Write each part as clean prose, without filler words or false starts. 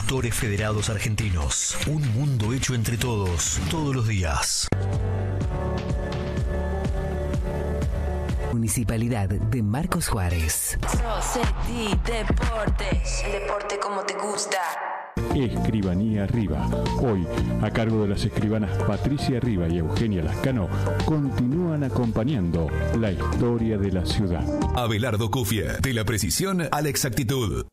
Conductores Federados Argentinos. Un mundo hecho entre todos, todos los días. Municipalidad de Marcos Juárez. Rossetti Deportes. El deporte como te gusta. Escribanía Riva. Hoy, a cargo de las escribanas Patricia Riva y Eugenia Lascano, continúan acompañando la historia de la ciudad. Abelardo Cufia, de la precisión a la exactitud.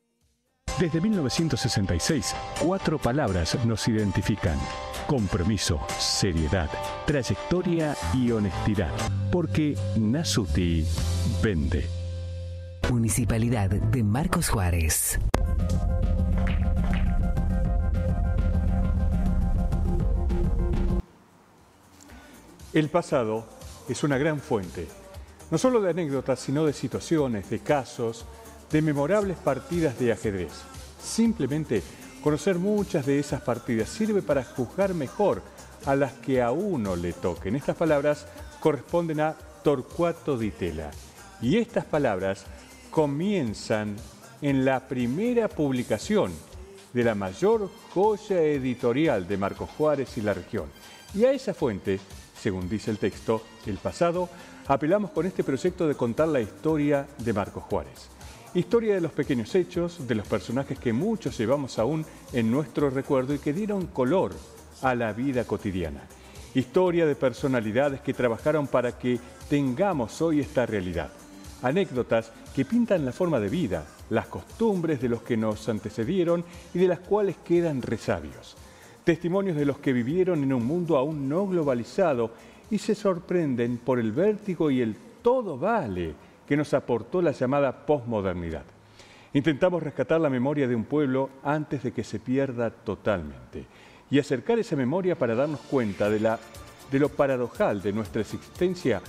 Desde 1966, 4 palabras nos identifican: compromiso, seriedad, trayectoria y honestidad. Porque Nasuti vende. Municipalidad de Marcos Juárez. El pasado es una gran fuente, no solo de anécdotas, sino de situaciones, de casos, de memorables partidas de ajedrez. Simplemente conocer muchas de esas partidas sirve para juzgar mejor a las que a uno le toquen. Estas palabras corresponden a Torcuato Di Tella. Y estas palabras comienzan en la primera publicación de la mayor joya editorial de Marcos Juárez y la región. Y a esa fuente, según dice el texto, el pasado, apelamos con este proyecto de contar la historia de Marcos Juárez. Historia de los pequeños hechos, de los personajes que muchos llevamos aún en nuestro recuerdo y que dieron color a la vida cotidiana. Historia de personalidades que trabajaron para que tengamos hoy esta realidad. Anécdotas que pintan la forma de vida, las costumbres de los que nos antecedieron y de las cuales quedan resabios. Testimonios de los que vivieron en un mundo aún no globalizado y se sorprenden por el vértigo y el todo vale que nos aportó la llamada posmodernidad. Intentamos rescatar la memoria de un pueblo antes de que se pierda totalmente y acercar esa memoria para darnos cuenta de lo paradojal de nuestra existencia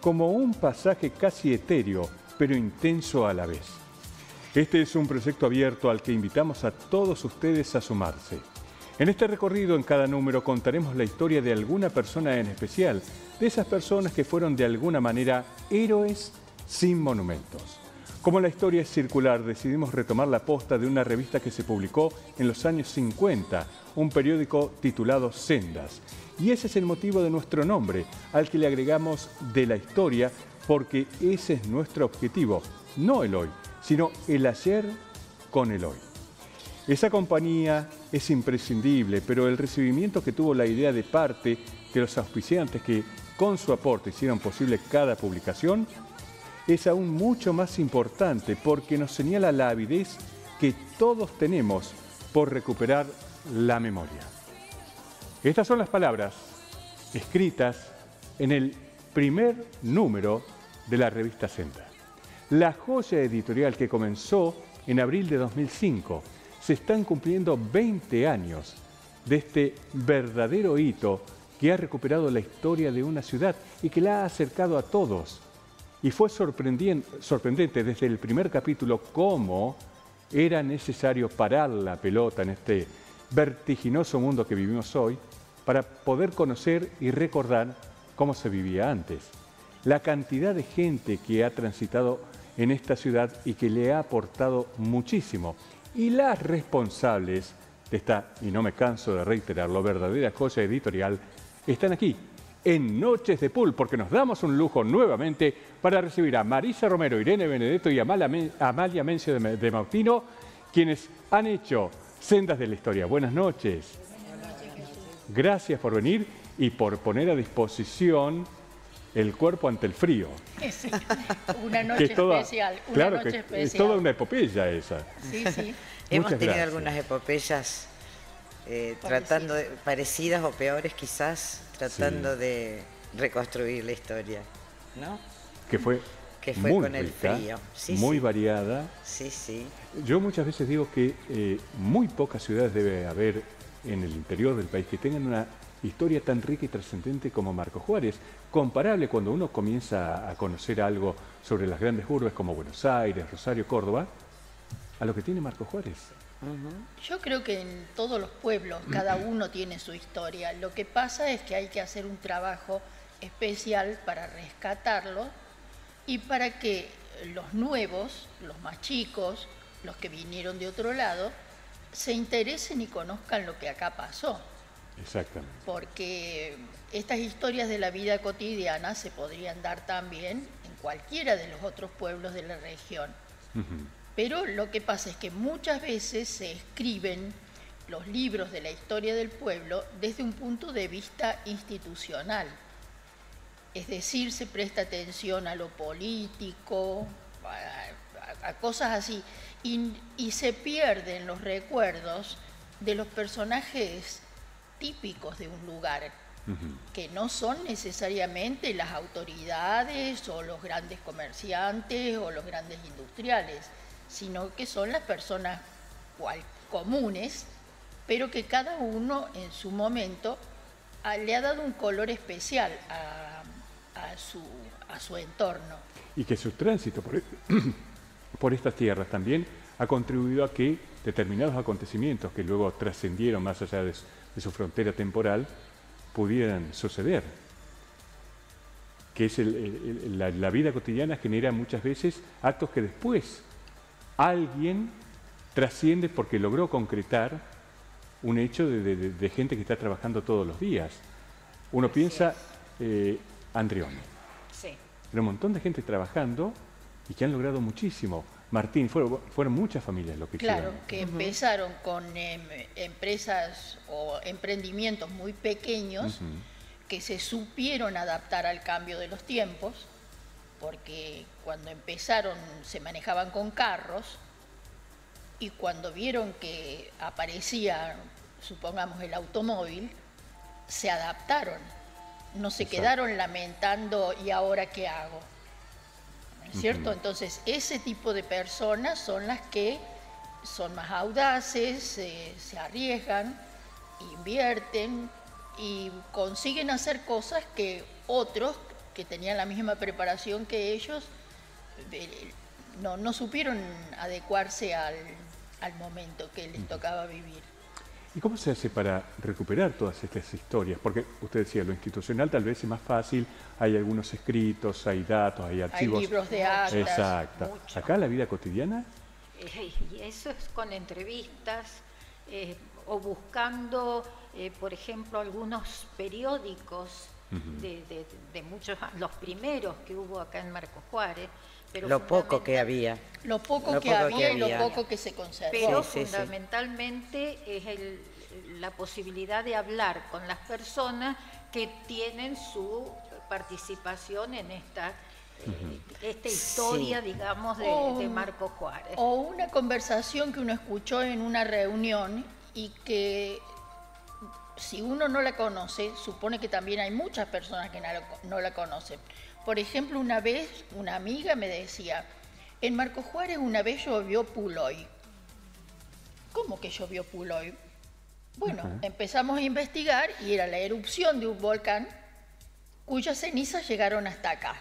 como un pasaje casi etéreo, pero intenso a la vez. Este es un proyecto abierto al que invitamos a todos ustedes a sumarse. En este recorrido, en cada número, contaremos la historia de alguna persona en especial, de esas personas que fueron de alguna manera héroes sin monumentos. Como la historia es circular, decidimos retomar la posta de una revista que se publicó en los años 50, un periódico titulado Sendas. Y ese es el motivo de nuestro nombre, al que le agregamos de la historia, porque ese es nuestro objetivo, no el hoy, sino el ayer con el hoy. Esa compañía es imprescindible, pero el recibimiento que tuvo la idea de parte de los auspiciantes que con su aporte hicieron posible cada publicación es aún mucho más importante porque nos señala la avidez que todos tenemos por recuperar la memoria. Estas son las palabras escritas en el primer número de la revista Senda. La joya editorial que comenzó en abril de 2005. Se están cumpliendo 20 años de este verdadero hito que ha recuperado la historia de una ciudad y que la ha acercado a todos. Y fue sorprendente desde el primer capítulo cómo era necesario parar la pelota en este vertiginoso mundo que vivimos hoy para poder conocer y recordar cómo se vivía antes. La cantidad de gente que ha transitado en esta ciudad y que le ha aportado muchísimo. Y las responsables de esta, y no me canso de reiterarlo, verdadera joya editorial, están aquí, en Noches de Pool, porque nos damos un lujo nuevamente para recibir a Marisa Romero, Irene Benedetto y Amalia Mencio de Mautino, quienes han hecho Sendas de la Historia. Buenas noches. Gracias por venir y por poner a disposición el cuerpo ante el frío. Sí, una noche especial. Claro que es toda una epopeya esa. Sí, sí. Hemos tenido algunas epopeyas parecidas o peores quizás, tratando de reconstruir la historia, ¿no? Que fue muy con rica, el frío. Sí, muy sí. Variada. Sí, sí. Yo muchas veces digo que muy pocas ciudades debe haber en el interior del país que tengan una historia tan rica y trascendente como Marcos Juárez, comparable cuando uno comienza a conocer algo sobre las grandes urbes como Buenos Aires, Rosario, Córdoba, a lo que tiene Marcos Juárez. Yo creo que en todos los pueblos cada uno tiene su historia. Lo que pasa es que hay que hacer un trabajo especial para rescatarlo y para que los nuevos, los más chicos, los que vinieron de otro lado, se interesen y conozcan lo que acá pasó. Exactamente. Porque estas historias de la vida cotidiana se podrían dar también en cualquiera de los otros pueblos de la región. Pero lo que pasa es que muchas veces se escriben los libros de la historia del pueblo desde un punto de vista institucional. Es decir, se presta atención a lo político, a cosas así, y se pierden los recuerdos de los personajes típicos de un lugar, que no son necesariamente las autoridades o los grandes comerciantes o los grandes industriales, sino que son las personas comunes, pero que cada uno en su momento le ha dado un color especial a su entorno. Y que su tránsito por estas tierras también ha contribuido a que determinados acontecimientos que luego trascendieron más allá de su frontera temporal pudieran suceder. Que es la vida cotidiana genera muchas veces actos que después alguien trasciende porque logró concretar un hecho de gente que está trabajando todos los días. Uno piensa, Andrione. Sí. Era un montón de gente trabajando y que han logrado muchísimo. Martín, fueron muchas familias lo que hicieron. Claro, que empezaron con empresas o emprendimientos muy pequeños que se supieron adaptar al cambio de los tiempos, porque cuando empezaron se manejaban con carros y cuando vieron que aparecía, supongamos, el automóvil, se adaptaron. No se quedaron lamentando ¿y ahora qué hago? ¿No es cierto? Entonces, ese tipo de personas son las que son más audaces, se arriesgan, invierten y consiguen hacer cosas que otros que tenían la misma preparación que ellos no supieron adecuarse al momento que les tocaba vivir. ¿Y cómo se hace para recuperar todas estas historias? Porque usted decía, lo institucional tal vez es más fácil, hay algunos escritos, hay datos, hay archivos. Hay libros de actas. Exacto. Mucho. ¿Acá la vida cotidiana? Y eso es con entrevistas o buscando, por ejemplo, algunos periódicos de muchos, los primeros que hubo acá en Marcos Juárez. Pero lo poco que había. Lo poco que había y lo poco que se conservó. Pero fundamentalmente es la posibilidad de hablar con las personas que tienen su participación en esta historia, digamos, de Marcos Juárez. O una conversación que uno escuchó en una reunión y que si uno no la conoce, supone que también hay muchas personas que no la conocen. Por ejemplo, una vez una amiga me decía, en Marcos Juárez una vez llovió Puloy. ¿Cómo que llovió Puloy? Bueno, empezamos a investigar y era la erupción de un volcán cuyas cenizas llegaron hasta acá.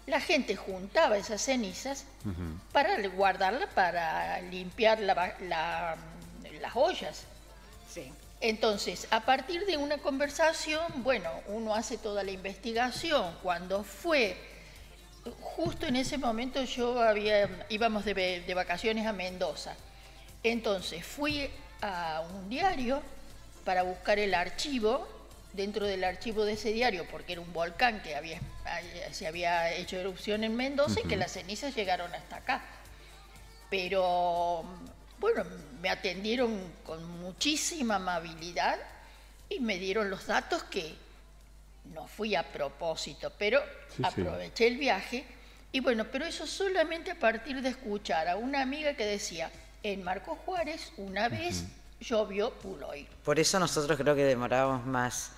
La gente juntaba esas cenizas para guardarlas, para limpiar las ollas. Sí. Entonces, a partir de una conversación, bueno, uno hace toda la investigación. Cuando fue, justo en ese momento íbamos de vacaciones a Mendoza. Entonces, fui a un diario para buscar el archivo, dentro del archivo de ese diario, porque era un volcán que se había hecho erupción en Mendoza y que las cenizas llegaron hasta acá. Pero bueno, me atendieron con muchísima amabilidad y me dieron los datos que no fui a propósito, pero aproveché el viaje. Y bueno, pero eso solamente a partir de escuchar a una amiga que decía, en Marcos Juárez una vez llovió Puloy. Por eso nosotros creo que demorábamos más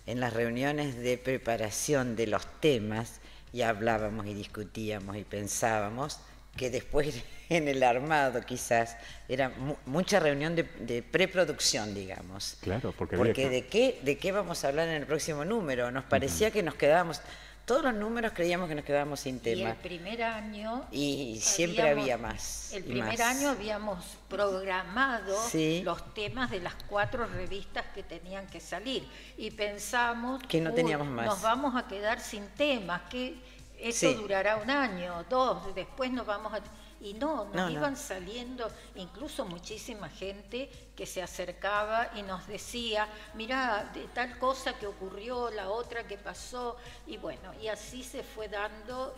en las reuniones de preparación de los temas y hablábamos y discutíamos y pensábamos, que después en el armado quizás era mucha reunión de preproducción, digamos. Claro, porque ¿de qué vamos a hablar en el próximo número? Nos parecía que nos quedábamos, todos los números creíamos que nos quedábamos sin tema. Y el primer año... Y siempre había más. El primer año habíamos programado los temas de las 4 revistas que tenían que salir. Y pensamos que no teníamos más. Nos vamos a quedar sin temas, que esto durará un año, 2, después nos vamos a... Y nos iban saliendo, incluso muchísima gente que se acercaba y nos decía, mirá, de tal cosa que ocurrió, la otra que pasó, y bueno, y así se fue dando.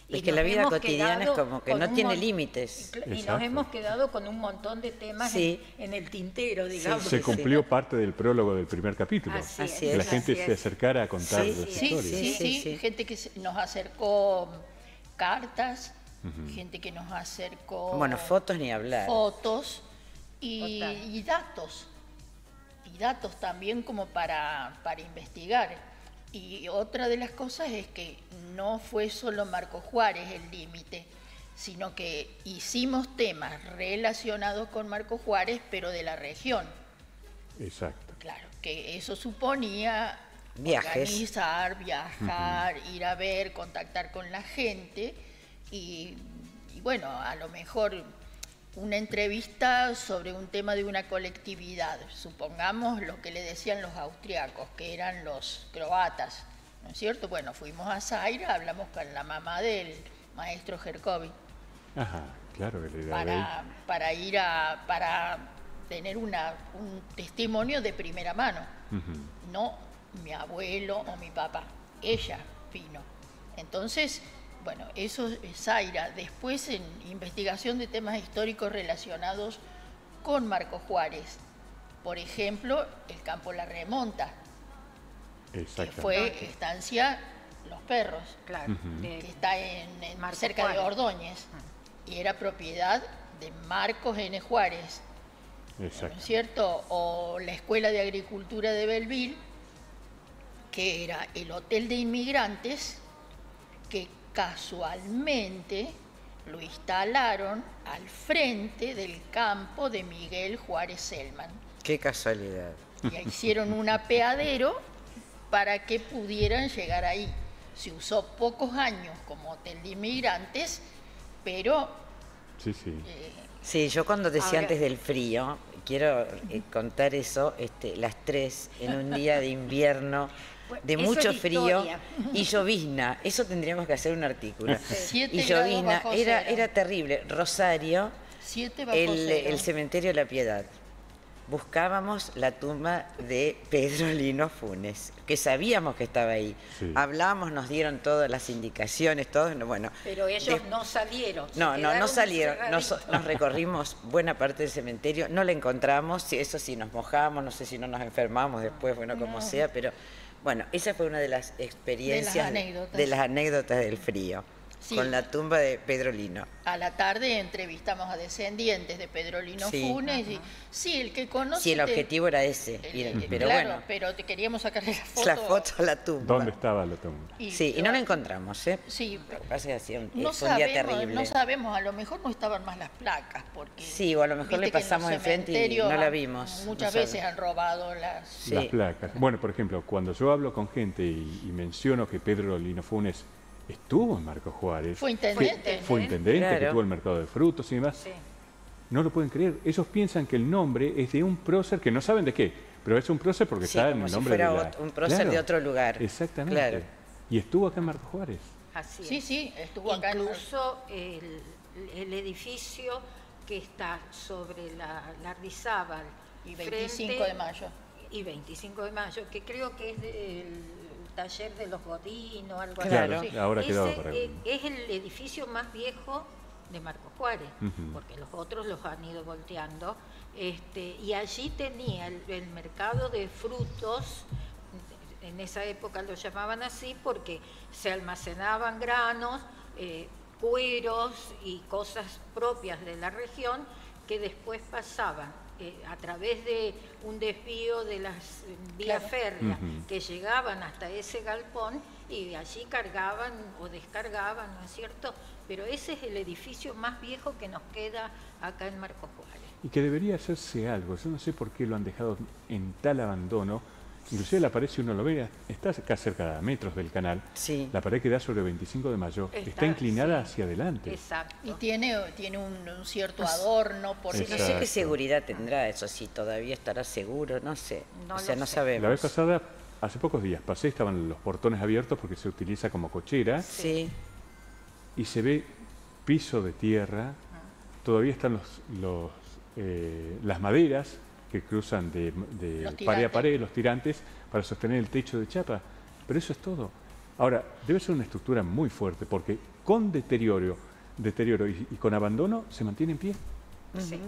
Es que la vida cotidiana es como que no tiene límites. Y nos hemos quedado con un montón de temas en el tintero, digamos. Se cumplió parte del prólogo del primer capítulo. Así es, que la gente se acercara a contar las historias. Sí, gente que nos acercó cartas, gente que nos acercó... Bueno, fotos ni hablar. Fotos y datos. Y datos también como para investigar. Y otra de las cosas es que no fue solo Marcos Juárez el límite, sino que hicimos temas relacionados con Marcos Juárez, pero de la región. Exacto. Claro, que eso suponía viajes, organizar, viajar, ir a ver, contactar con la gente y bueno, a lo mejor una entrevista sobre un tema de una colectividad, supongamos lo que le decían los austriacos, que eran los croatas, ¿no es cierto? Bueno, fuimos a Zaira, hablamos con la mamá del maestro Jerkovic. Ajá, claro, para tener un testimonio de primera mano, no mi abuelo o mi papá, ella vino. Entonces, bueno, eso es Zaira. Después, en investigación de temas históricos relacionados con Marcos Juárez, por ejemplo, el campo La Remonta, que fue estancia Los Perros, claro, que está cerca de Ordóñez, y era propiedad de Marcos N. Juárez, ¿no es cierto? O la Escuela de Agricultura de Belleville, que era el hotel de inmigrantes, que casualmente lo instalaron al frente del campo de Miguel Juárez Selman. ¡Qué casualidad! Y hicieron un apeadero para que pudieran llegar ahí. Se usó pocos años como hotel de inmigrantes, pero... Sí, yo cuando decía antes del frío, quiero contar eso, las 3 en un día de invierno, de mucho frío y llovizna. Eso tendríamos que hacer un artículo. Y llovizna, era terrible. Rosario, el cementerio de la Piedad. Buscábamos la tumba de Pedro Lino Funes, que sabíamos que estaba ahí. Hablábamos, nos dieron todas las indicaciones, todo, bueno. Pero ellos no salieron. No salieron. Nos recorrimos buena parte del cementerio, no la encontramos, eso sí, nos mojamos, no sé si no nos enfermamos después, bueno, como sea, pero bueno, esa fue una de las experiencias, de las anécdotas del frío. Con la tumba de Pedro Lino. A la tarde entrevistamos a descendientes de Pedro Lino Funes. Y, el que conoce... Sí, el objetivo era ese. Pero claro, bueno. pero te queríamos sacarle la foto. La foto a la tumba. ¿Dónde estaba la tumba? Y no la encontramos, ¿eh? Sí. Lo que pasa es que fue un sabemos, día terrible. No sabemos, a lo mejor no estaban más las placas. Porque sí, o a lo mejor le pasamos enfrente y no la vimos. Muchas veces han robado las placas. Bueno, por ejemplo, cuando yo hablo con gente y menciono que Pedro Lino Funes estuvo en Marcos Juárez. Fue intendente. Que tuvo el mercado de frutos y demás. No lo pueden creer. Ellos piensan que el nombre es de un prócer que no saben de qué, pero es un prócer porque está en el nombre de un prócer de otro lugar. Exactamente. Claro. Y estuvo acá en Marcos Juárez. Así es. Sí, estuvo acá. Incluso el edificio que está sobre la Lardizábal y 25 de mayo. Y 25 de mayo, que creo que es del taller de los Godín o algo así. Sí. Ahora quedado para es el edificio más viejo de Marcos Juárez, porque los otros los han ido volteando. Y allí tenía el mercado de frutos, en esa época lo llamaban así porque se almacenaban granos, cueros y cosas propias de la región que después pasaban a través de un desvío de las vías férreas que llegaban hasta ese galpón y de allí cargaban o descargaban, ¿no es cierto? Pero ese es el edificio más viejo que nos queda acá en Marcos Juárez. Y que debería hacerse algo. Yo no sé por qué lo han dejado en tal abandono. Inclusive la pared, si uno lo ve, está acá cerca de metros del canal. Sí. La pared que da sobre 25 de mayo está inclinada hacia adelante. Exacto. Y tiene un cierto adorno. No sé qué seguridad tendrá eso, si todavía estará seguro, no sé. No sabemos. La vez pasada, hace pocos días, pasé, estaban los portones abiertos porque se utiliza como cochera. Sí. Y se ve piso de tierra, todavía están las maderas que cruzan de pared a pared, los tirantes, para sostener el techo de chapa, pero eso es todo. Ahora, debe ser una estructura muy fuerte, porque con deterioro y con abandono se mantiene en pie. Sí.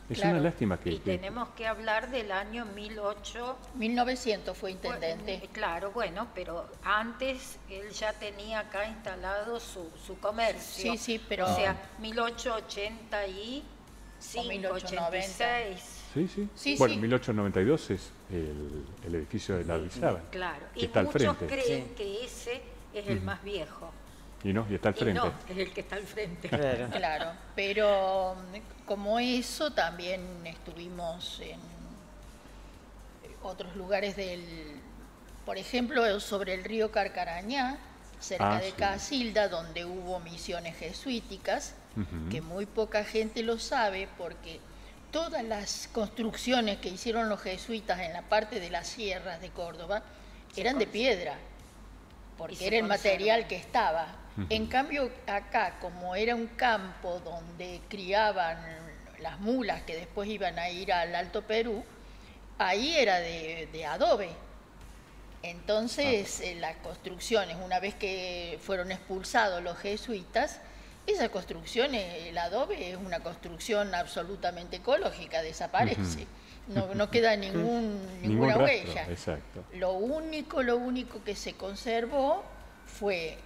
Es una lástima que... Y tenemos que hablar del año 1900 fue intendente. Bueno, claro, bueno, pero antes él ya tenía acá instalado su comercio. Sí, sí, pero... O sea, 1885, 1896. Sí. Bueno, 1892 es el edificio de la Bisábal. Claro, que y está al muchos frente. creen que ese es el más viejo. Y está al frente. Y no, es el que está al frente. Claro, pero como eso también estuvimos en otros lugares por ejemplo, sobre el río Carcarañá, cerca de Casilda, donde hubo misiones jesuíticas, que muy poca gente lo sabe, porque todas las construcciones que hicieron los jesuitas en la parte de las sierras de Córdoba eran de piedra, porque era el material que estaba. En cambio, acá, como era un campo donde criaban las mulas que después iban a ir al Alto Perú, ahí era de adobe. Entonces, las construcciones, una vez que fueron expulsados los jesuitas, esa construcción, el adobe, es una construcción absolutamente ecológica, desaparece. No queda ninguna huella. Exacto. Lo único que se conservó fue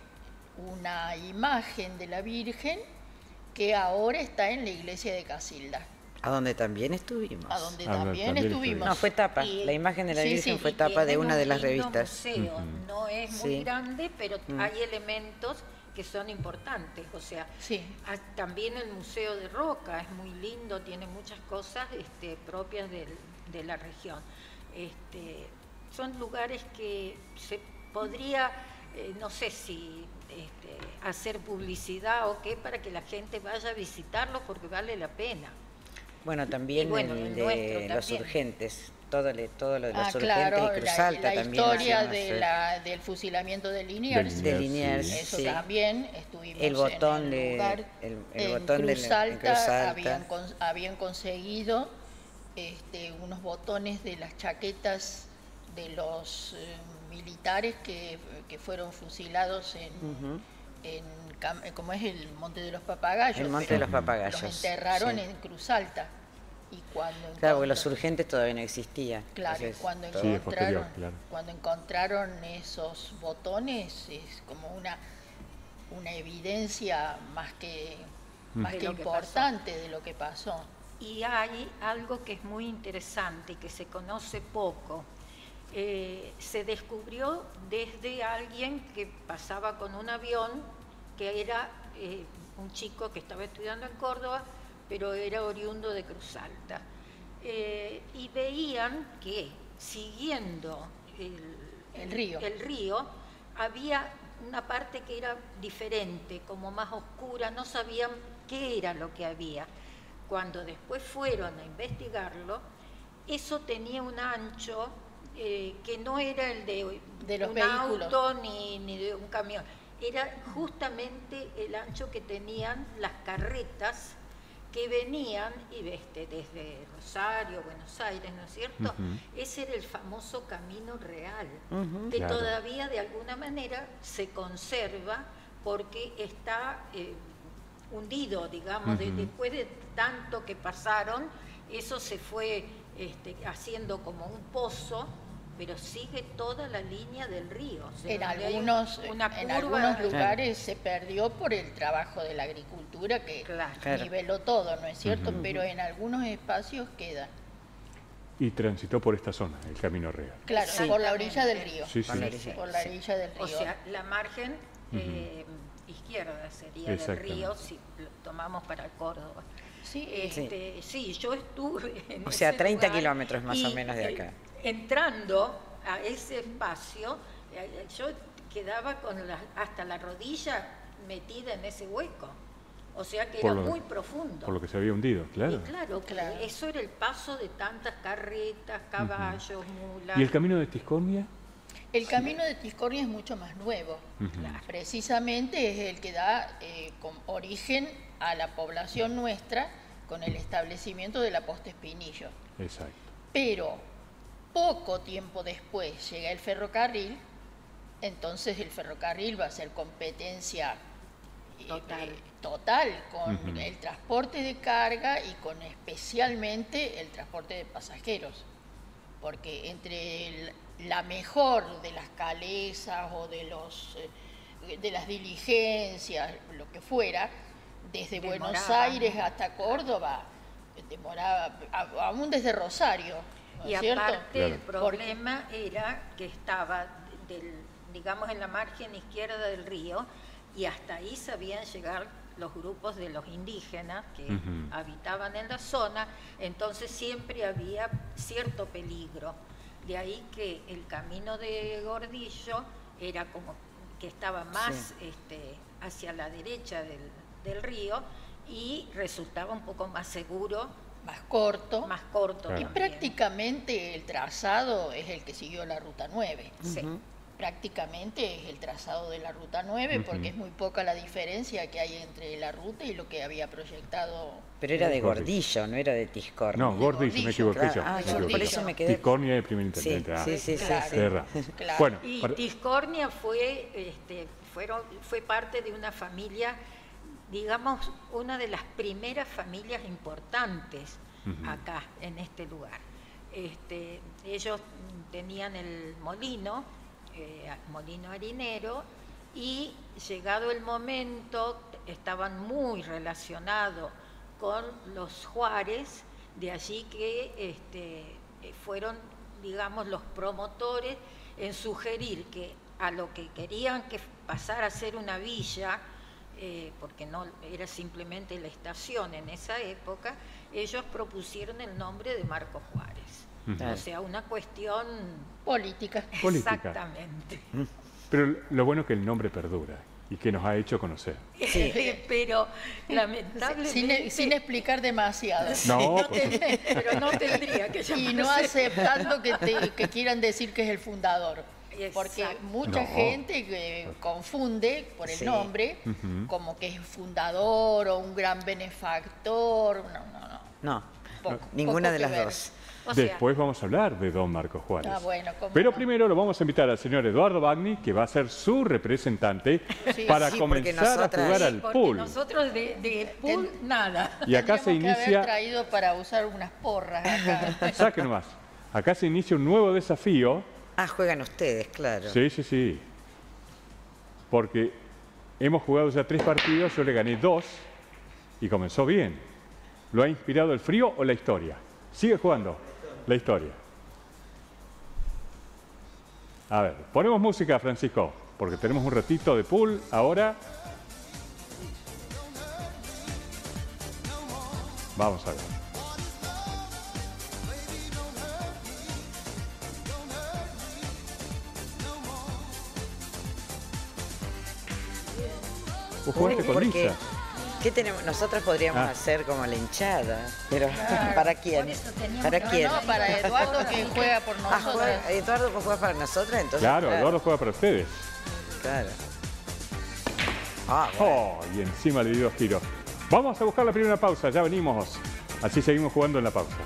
una imagen de la Virgen que ahora está en la iglesia de Casilda. A donde también estuvimos. A donde también estuvimos. No, fue tapa. La imagen de la Virgen fue tapa de una de las revistas. Museo. No es muy grande, pero hay elementos que son importantes. O sea, también el Museo de Roca es muy lindo, tiene muchas cosas propias de la región. Son lugares que se podría, no sé si hacer publicidad o qué, para que la gente vaya a visitarlos, porque vale la pena. Bueno, también el de los urgentes, todo lo de los urgentes y Cruz Alta la también. La historia del fusilamiento de Liniers. De Liniers, eso también estuvimos el botón en el lugar. El botón en Cruz Alta, Alta. habían conseguido unos botones de las chaquetas de los militares que fueron fusilados como es el Monte de los Papagayos. El Monte de los Papagayos. Los enterraron en Cruz Alta. Y claro, porque los urgentes todavía no existían. Claro, entonces, cuando encontraron esos botones, es como una evidencia más que importante de lo que pasó. Y hay algo que es muy interesante y que se conoce poco. Se descubrió desde alguien que pasaba con un avión, que era un chico que estaba estudiando en Córdoba, pero era oriundo de Cruz Alta. Y veían que siguiendo el río había una parte que era diferente, como más oscura, no sabían qué era lo que había. Cuando después fueron a investigarlo, eso tenía un ancho que no era el de los un vehículos. Auto ni de un camión, era justamente el ancho que tenían las carretas que venían desde Rosario, Buenos Aires, ¿no es cierto? Ese era el famoso Camino Real, que todavía de alguna manera se conserva porque está hundido, digamos, después de tanto que pasaron, eso se fue haciendo como un pozo, pero sigue toda la línea del río. O sea, en algunos lugares se perdió por el trabajo de la agricultura que niveló todo, ¿no es cierto? Pero en algunos espacios queda. Y transitó por esta zona, el Camino Real. Claro, por la orilla del río. Por la orilla del río. O sea, la margen izquierda sería del río si lo tomamos para Córdoba. Sí, yo estuve en ese 30 lugar, kilómetros más o menos de acá. Entrando a ese espacio, yo quedaba hasta la rodilla metida en ese hueco. O sea que era muy profundo. Por lo que se había hundido, claro. Y claro. Eso era el paso de tantas carretas, caballos, mulas. ¿Y el camino de Tiscornia? El camino de Tiscornia es mucho más nuevo. Precisamente es el que da con origen a la población nuestra con el establecimiento de la posta Espinillo. Exacto. Pero poco tiempo después llega el ferrocarril, entonces el ferrocarril va a ser competencia total con el transporte de carga y con especialmente el transporte de pasajeros. Porque entre la mejor de las calesas o de las diligencias, lo que fuera, desde Buenos Aires hasta Córdoba, demoraba, aún desde Rosario, ¿no es cierto? Aparte el problema era que estaba, digamos, en la margen izquierda del río, y hasta ahí sabían llegar los grupos de los indígenas que habitaban en la zona, entonces siempre había cierto peligro. De ahí que el camino de Gordillo era como que estaba más hacia la derecha del río y resultaba un poco más seguro. Más corto. Claro. Y prácticamente el trazado es el que siguió la Ruta 9. Sí. Prácticamente es el trazado de la Ruta 9 porque es muy poca la diferencia que hay entre la ruta y lo que había proyectado. Pero era de Gordillo, no era de Tiscornia. No, Gordillo, me equivoqué. Yo por eso me quedé. Tiscornia es el primer intendente. Sí. Claro. Bueno, y Tiscornia fue parte de una familia, digamos, una de las primeras familias importantes acá, en este lugar. Ellos tenían el molino harinero, y llegado el momento estaban muy relacionados con los Juárez, de allí que fueron, digamos, los promotores en sugerir que a lo que querían que pasara a ser una villa, porque no era simplemente la estación en esa época, ellos propusieron el nombre de Marcos Juárez. O sea, una cuestión política. Exactamente. Pero lo bueno es que el nombre perdura y que nos ha hecho conocer. Pero lamentablemente... Sin explicar demasiado. No, pero no tendría que llamarse. Y no aceptando que quieran decir que es el fundador. Porque mucha gente que confunde por el nombre como que es fundador o un gran benefactor. No. Ninguna de las dos. Después vamos a hablar de don Marcos Juárez. Pero primero lo vamos a invitar al señor Eduardo Bagni, que va a ser su representante para comenzar a jugar al pool. Nosotros de pool nada. Y acá se inicia... que haber traído para usar unas porras acá. Saque nomás. Acá se inicia un nuevo desafío. Juegan ustedes, claro. Sí. Porque hemos jugado ya 3 partidos, yo le gané 2 y comenzó bien. ¿Lo ha inspirado el frío o la historia? Sigue jugando. La historia. A ver, ponemos música, Francisco, porque tenemos un ratito de pool ahora. Vamos a ver. Vos jugaste con Lisa. ¿Qué tenemos? Nosotros podríamos hacer como la hinchada, pero ¿para quién? ¿Para quién? No, para Eduardo, que juega por nosotros. Eduardo juega para nosotros, entonces. Claro, Eduardo juega para ustedes. Claro. Y encima le di 2 tiros. Vamos a buscar la primera pausa, ya venimos. Así seguimos jugando en la pausa.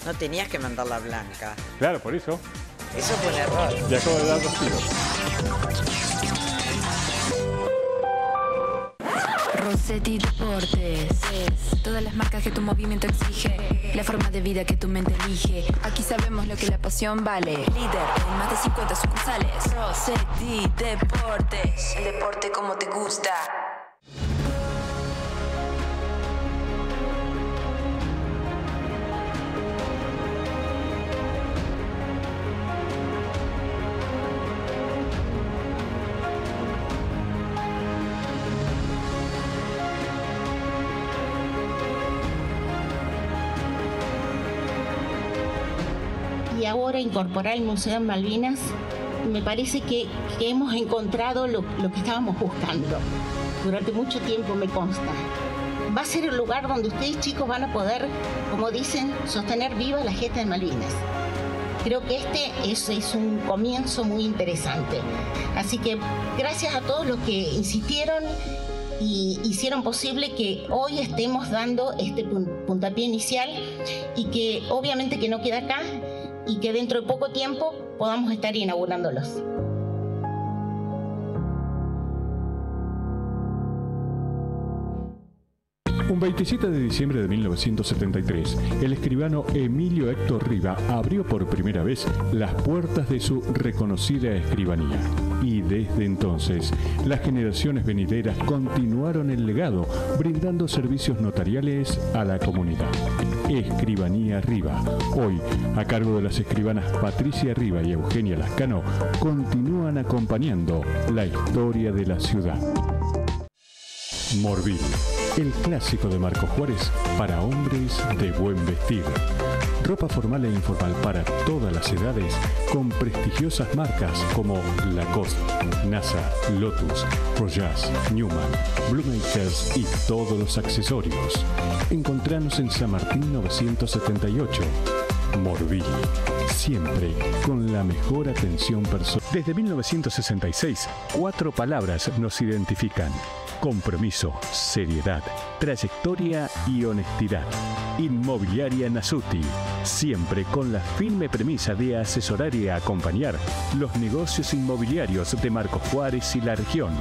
No tenías que mandar la blanca. Claro, por eso. Eso fue un error. Ya acabo de dar 2 tiros. Rossetti Deportes, todas las marcas que tu movimiento exige, la forma de vida que tu mente elige. Aquí sabemos lo que la pasión vale. Líder en más de 50 sucursales. Rossetti Deportes, el deporte como te gusta. Y ahora incorporar el Museo de Malvinas, me parece que hemos encontrado lo que estábamos buscando. Durante mucho tiempo, me consta. Va a ser el lugar donde ustedes, chicos, van a poder, como dicen, sostener viva la gesta de Malvinas. Creo que este es un comienzo muy interesante. Así que gracias a todos los que insistieron y hicieron posible que hoy estemos dando este puntapié inicial y que obviamente que no queda acá y que dentro de poco tiempo podamos estar inaugurándolos. Un 27 de diciembre de 1973, el escribano Emilio Héctor Riva abrió por primera vez las puertas de su reconocida escribanía. Y desde entonces, las generaciones venideras continuaron el legado, brindando servicios notariales a la comunidad. Escribanía Riva, hoy a cargo de las escribanas Patricia Riva y Eugenia Lascano, continúan acompañando la historia de la ciudad. Morbil, el clásico de Marcos Juárez para hombres de buen vestir. Ropa formal e informal para todas las edades con prestigiosas marcas como Lacoste, NASA, Lotus, Rojas, Newman, Blumakers y todos los accesorios. Encontranos en San Martín 978. Morbil, siempre con la mejor atención personal. Desde 1966, 4 palabras nos identifican: compromiso, seriedad, trayectoria y honestidad. Inmobiliaria Nasuti, siempre con la firme premisa de asesorar y acompañar los negocios inmobiliarios de Marcos Juárez y la región.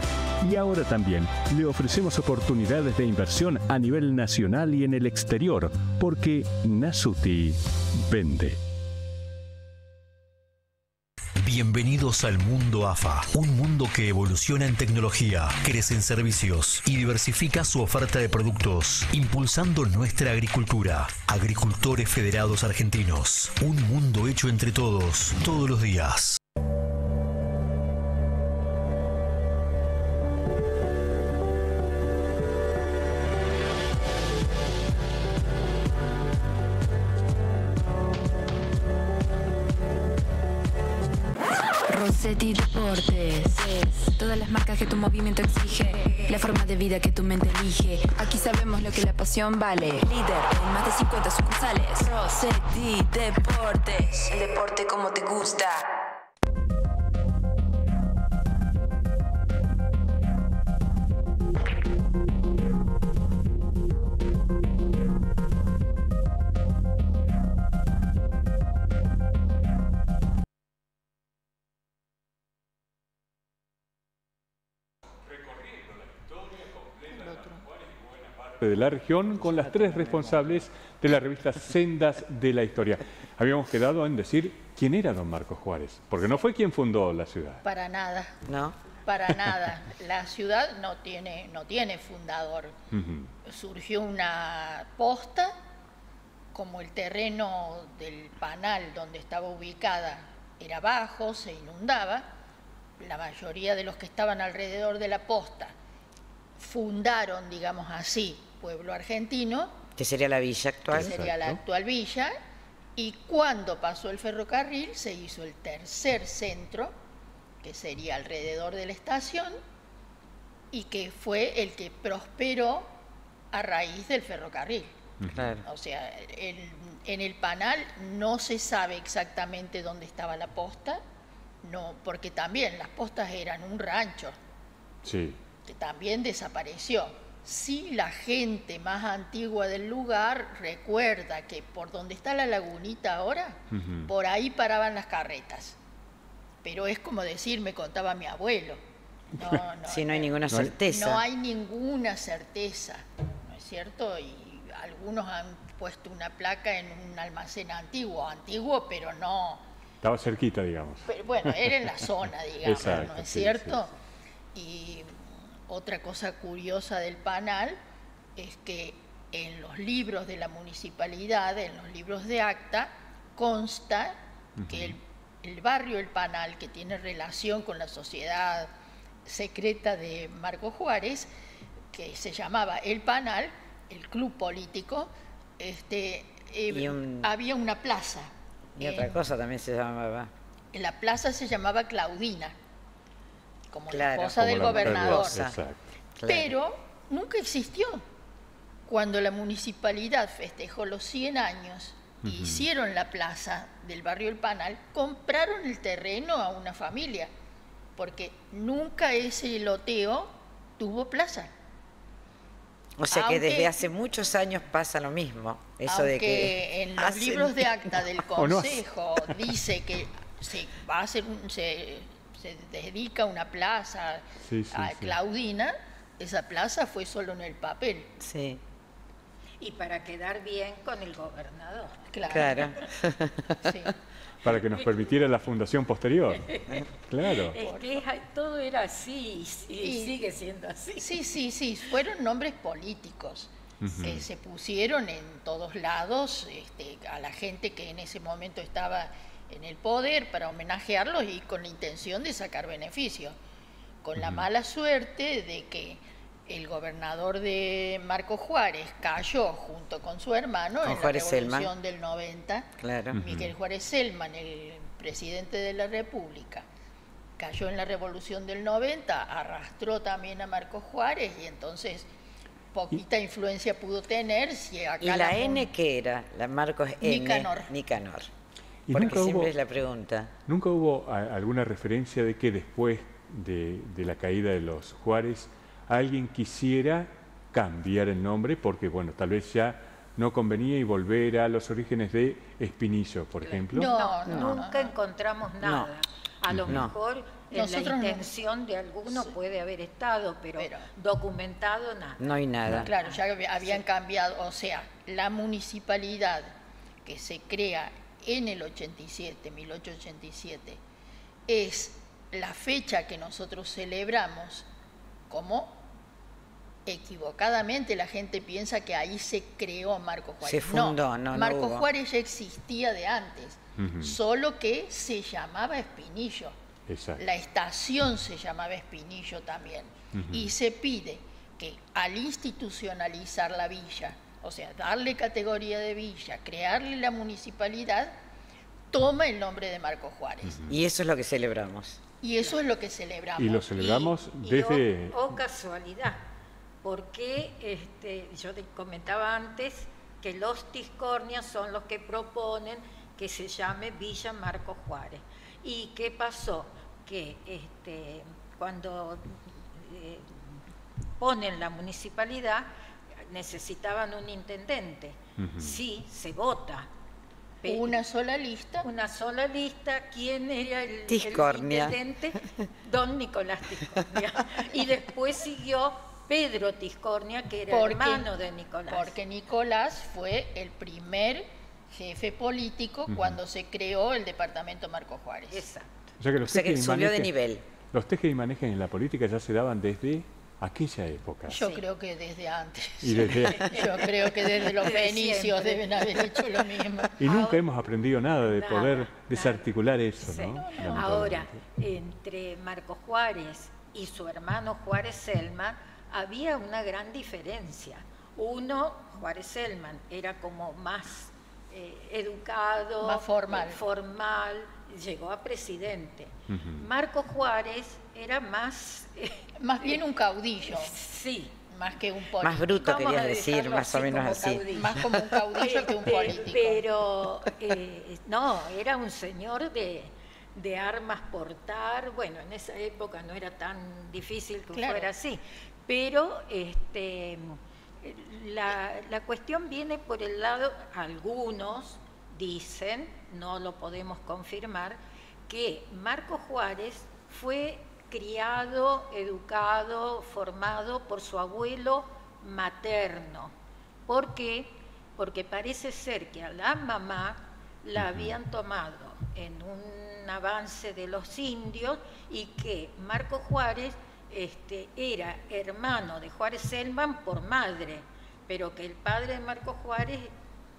Y ahora también le ofrecemos oportunidades de inversión a nivel nacional y en el exterior, porque Nasuti vende. Bienvenidos al mundo AFA, un mundo que evoluciona en tecnología, crece en servicios y diversifica su oferta de productos, impulsando nuestra agricultura. Agricultores Federados Argentinos, un mundo hecho entre todos, todos los días. Rossetti Deportes, todas las marcas que tu movimiento exige, la forma de vida que tu mente elige. Aquí sabemos lo que la pasión vale. Líder en más de 50 sucursales. Rossetti Deportes, el deporte como te gusta. De la región con las 3 responsables de la revista Sendas de la Historia. Habíamos quedado en decir quién era don Marcos Juárez, porque no fue quien fundó la ciudad. Para nada. ¿No? Para nada. La ciudad no tiene fundador. Surgió una posta, como el terreno del Panal donde estaba ubicada era bajo, se inundaba. La mayoría de los que estaban alrededor de la posta fundaron, digamos así, Pueblo Argentino. Que sería la villa actual. Que sería la actual villa. Y cuando pasó el ferrocarril, se hizo el tercer centro, que sería alrededor de la estación, y que fue el que prosperó a raíz del ferrocarril. Claro. O sea, en el Panal no se sabe exactamente dónde estaba la posta, no, porque también las postas eran un rancho. Sí. Que también desapareció. Sí, la gente más antigua del lugar recuerda que por donde está la lagunita ahora, por ahí paraban las carretas. Pero es como decir, me contaba mi abuelo. Sí, no hay ninguna certeza. No hay ninguna certeza, ¿no es cierto? Y algunos han puesto una placa en un almacén antiguo, pero no... Estaba cerquita, digamos. Pero bueno, era en la zona, digamos, exacto, ¿no es sí, cierto? Sí. Y otra cosa curiosa del Panal es que en los libros de la municipalidad, en los libros de acta, consta que el barrio El Panal, que tiene relación con la sociedad secreta de Marcos Juárez, que se llamaba El Panal, el club político, había una plaza. Y otra cosa también se llamaba. La plaza se llamaba Claudina, como claro, la esposa del gobernador. Claro. Pero nunca existió. Cuando la municipalidad festejó los 100 años hicieron la plaza del barrio El Panal, compraron el terreno a una familia, porque nunca ese loteo tuvo plaza. O sea que desde hace muchos años pasa lo mismo. Eso de que en los libros de acta del Consejo dice que se va a hacer se dedica una plaza a Claudina, esa plaza fue solo en el papel. Sí. Y para quedar bien con el gobernador. Claro. Sí. Para que nos permitiera la fundación posterior. Claro. Es que todo era así y sigue siendo así. Sí, fueron nombres políticos que se pusieron en todos lados a la gente que en ese momento estaba en el poder para homenajearlos y con la intención de sacar beneficio. Con la mala suerte de que el gobernador de Marcos Juárez cayó junto con su hermano en la Revolución del 90. Claro. Miguel Juárez Celman, el presidente de la República, cayó en la Revolución del 90, arrastró también a Marcos Juárez y entonces poquita influencia pudo tener. Si acá ¿Y la N qué era? La Marcos N. Nicanor. Y porque siempre es la pregunta. ¿Nunca hubo alguna referencia de que después de la caída de los Juárez alguien quisiera cambiar el nombre porque, bueno, tal vez ya no convenía y volver a los orígenes de Espinillo, por ejemplo? Nunca encontramos nada. A lo mejor en la intención de alguno puede haber estado, pero documentado nada. No hay nada. Claro, ya habían cambiado, o sea, la municipalidad que se crea en el 1887, es la fecha que nosotros celebramos como equivocadamente la gente piensa que ahí se creó Marcos Juárez. Se fundó, Marcos Juárez ya existía de antes, solo que se llamaba Espinillo. Exacto. La estación se llamaba Espinillo también. Y se pide que al institucionalizar la villa, o sea, darle categoría de villa, crearle la municipalidad, toma el nombre de Marcos Juárez. Y eso es lo que celebramos. Y eso es lo que celebramos. Y lo celebramos desde... casualidad, porque yo te comentaba antes que los Tiscornias son los que proponen que se llame Villa Marcos Juárez. ¿Y qué pasó? Que cuando ponen la municipalidad necesitaban un intendente. Sí, se vota. Una sola lista. Una sola lista. ¿Quién era el intendente? Don Nicolás Tiscornia. Y después siguió Pedro Tiscornia, que era hermano de Nicolás. Porque Nicolás fue el primer jefe político cuando se creó el departamento Marcos Juárez. Exacto. O sea que, subió de nivel. Los tejes y manejes en la política ya se daban desde aquella época. Yo creo que desde antes. Yo creo que desde los fenicios deben haber hecho lo mismo. Y nunca hemos aprendido nada de poder desarticular eso, ¿no? Ahora, entre Marcos Juárez y su hermano Juárez Celman había una gran diferencia. Uno, Juárez Celman, era como más educado, más formal, llegó a presidente. Marcos Juárez era más bien un caudillo. Sí, más que un político. Más bruto, querías decir, más o menos así. Más como un caudillo que un político. Pero no, era un señor de armas portar. Bueno, en esa época no era tan difícil que fuera así. Pero la cuestión viene por el lado, algunos dicen, no lo podemos confirmar, que Marcos Juárez fue criado, educado, formado por su abuelo materno. ¿Por qué? Porque parece ser que a la mamá la habían tomado en un avance de los indios y que Marcos Juárez era hermano de Juárez Celman por madre, pero que el padre de Marcos Juárez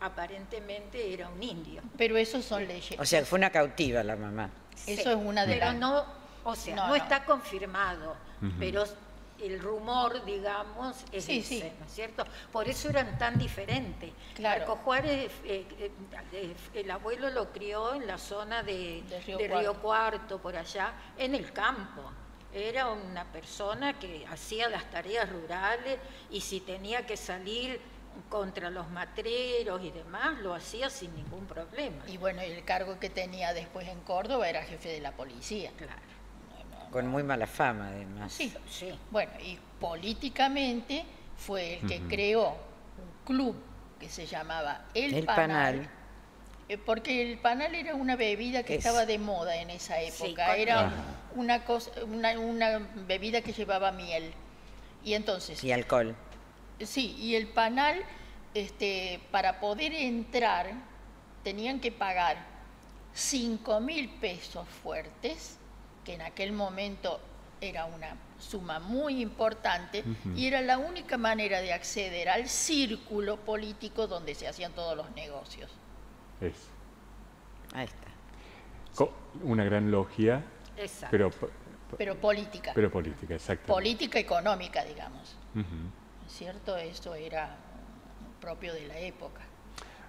aparentemente era un indio. Pero eso son leyes. O sea, fue una cautiva la mamá. Eso es una de las... no, o sea, no está confirmado, pero el rumor, digamos, es ese, ¿no es cierto? Por eso eran tan diferentes. Claro. Marcos Juárez, el abuelo lo crió en la zona de Río Cuarto, por allá, en el campo. Era una persona que hacía las tareas rurales y si tenía que salir contra los matreros y demás, lo hacía sin ningún problema. Y bueno, el cargo que tenía después en Córdoba era jefe de la policía. Claro. Con muy mala fama, además. Sí, sí. Bueno, y políticamente fue el que creó un club que se llamaba El Panal. Porque el panal era una bebida que estaba de moda en esa época. Era una cosa, una bebida que llevaba miel. Y entonces. Y alcohol. Sí, y el panal, para poder entrar, tenían que pagar 5.000 pesos fuertes, que en aquel momento era una suma muy importante, y era la única manera de acceder al círculo político donde se hacían todos los negocios. Ahí está. Una gran logia, pero política. Pero política, exacto. Política económica, digamos. ¿Cierto? Eso era propio de la época.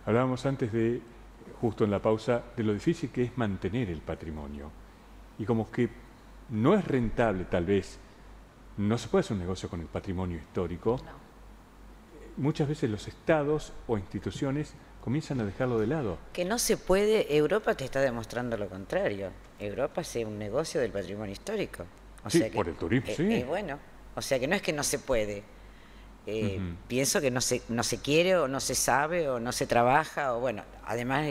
Hablábamos antes justo en la pausa, de lo difícil que es mantener el patrimonio. Y como que no es rentable, tal vez, no se puede hacer un negocio con el patrimonio histórico. No. Muchas veces los estados o instituciones comienzan a dejarlo de lado. Que no se puede, Europa te está demostrando lo contrario. Europa hace un negocio del patrimonio histórico. Por el turismo, sí. Bueno, o sea que no es que no se puede. Pienso que no se quiere o no se sabe o no se trabaja, o bueno, además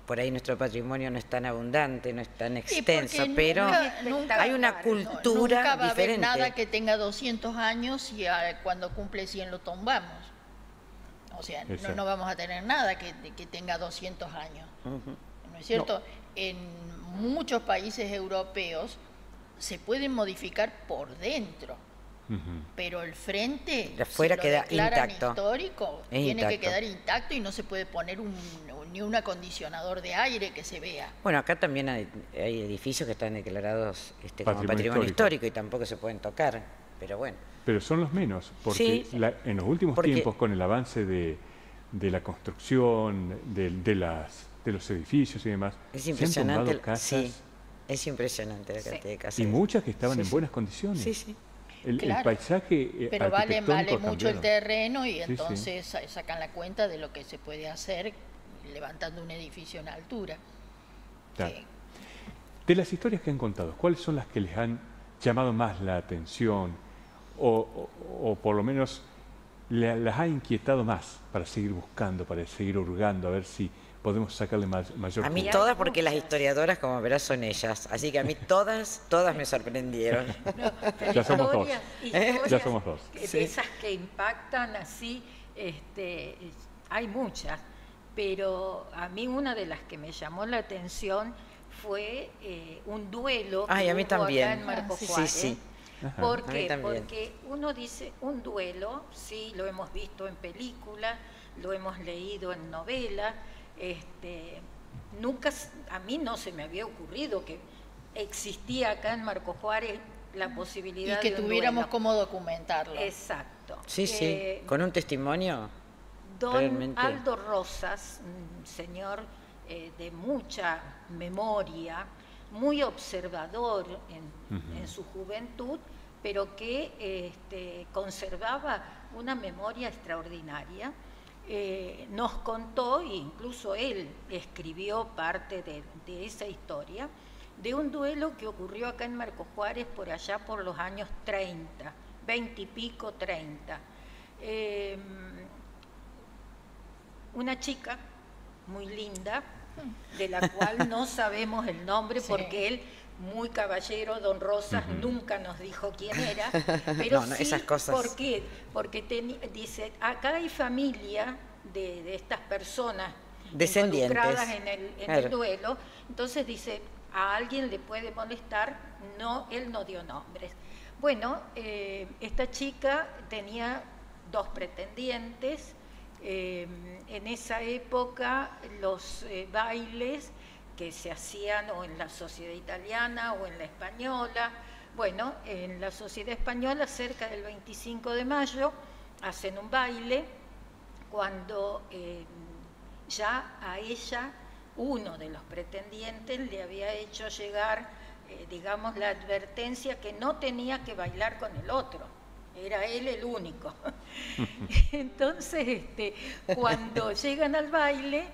por ahí nuestro patrimonio no es tan abundante, no es tan extenso, pero nunca hay una cultura nunca va diferente. A haber nada que tenga 200 años y cuando cumple 100 lo tumbamos. O sea, no vamos a tener nada que tenga 200 años. ¿No es cierto? No. En muchos países europeos se pueden modificar por dentro. Pero el frente, de afuera si lo declaran intacto. Histórico, tiene que quedar intacto y no se puede poner ni un acondicionador de aire que se vea. Bueno, acá también hay edificios que están declarados como patrimonio histórico y tampoco se pueden tocar, pero bueno. Pero son los menos, porque en los últimos tiempos, con el avance de la construcción, de los edificios y demás, es impresionante, se han tumbado casas. Es impresionante la cantidad de casas. Y muchas que estaban en buenas condiciones. El paisaje pero vale mucho el terreno y entonces sacan la cuenta de lo que se puede hacer levantando un edificio en altura. Claro. De las historias que han contado, ¿cuáles son las que les han llamado más la atención o por lo menos las ha inquietado más para seguir buscando, para seguir hurgando, a ver si podemos sacarle mayor... A mí todas, porque las historiadoras, como verás, son ellas. Así que a mí todas me sorprendieron. Ya somos dos. Ya somos dos. De esas que impactan así, hay muchas. Pero a mí una de las que me llamó la atención fue un duelo que a mí hubo también. acá en Marcos Juárez. Sí. ¿Por qué? Porque uno dice un duelo, sí, lo hemos visto en película, lo hemos leído en novela. Nunca, a mí no se me había ocurrido que existía acá en Marcos Juárez la posibilidad de que tuviéramos duelo. Cómo documentarlo. Exacto. Sí, con un testimonio. Don realmente... Aldo Rosas, un señor de mucha memoria, muy observador en su juventud, pero que conservaba una memoria extraordinaria. Nos contó, e incluso él escribió parte de esa historia, de un duelo que ocurrió acá en Marcos Juárez por allá por los años 30, 20 y pico, 30. Una chica muy linda, de la cual no sabemos el nombre porque él, muy caballero, don Rosas, nunca nos dijo quién era, pero sí, esas cosas. ¿por qué? Porque dice, acá hay familia de estas personas descendientes involucradas en el duelo, entonces dice, a alguien le puede molestar, él no dio nombres. Bueno, esta chica tenía 2 pretendientes. En esa época los bailes que se hacían o en la sociedad italiana o en la española, bueno, en la sociedad española cerca del 25 de mayo hacen un baile cuando ya a ella uno de los pretendientes le había hecho llegar, digamos, la advertencia que no tenía que bailar con el otro. era él el único. Entonces, cuando llegan al baile,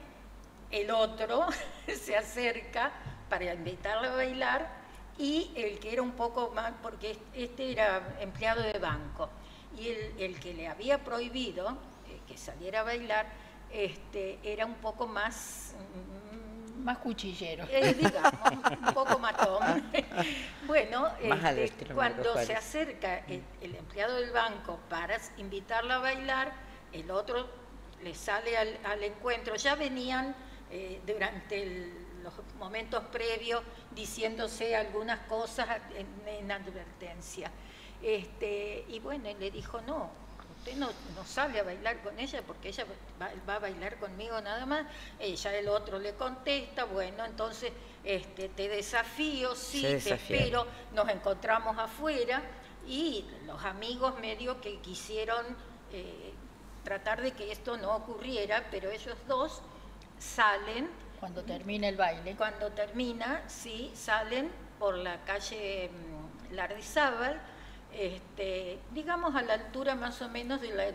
el otro se acerca para invitarle a bailar, y el que era un poco más, porque este era empleado de banco, y el que le había prohibido que saliera a bailar, era un poco más cuchillero. Digamos, un poco matón. Bueno, cuando Marcos se acerca el empleado del banco para invitarla a bailar, el otro le sale al encuentro. Ya venían durante los momentos previos diciéndose algunas cosas en advertencia. Y bueno, le dijo, no, usted no sale a bailar con ella porque ella va a bailar conmigo nada más. Ya el otro le contesta, bueno, entonces te desafío, sí, te espero, nos encontramos afuera, y los amigos medio que quisieron tratar de que esto no ocurriera, pero ellos dos salen. Cuando termina el baile. Cuando termina, sí, salen por la calle Lardizábal, digamos a la altura más o menos de la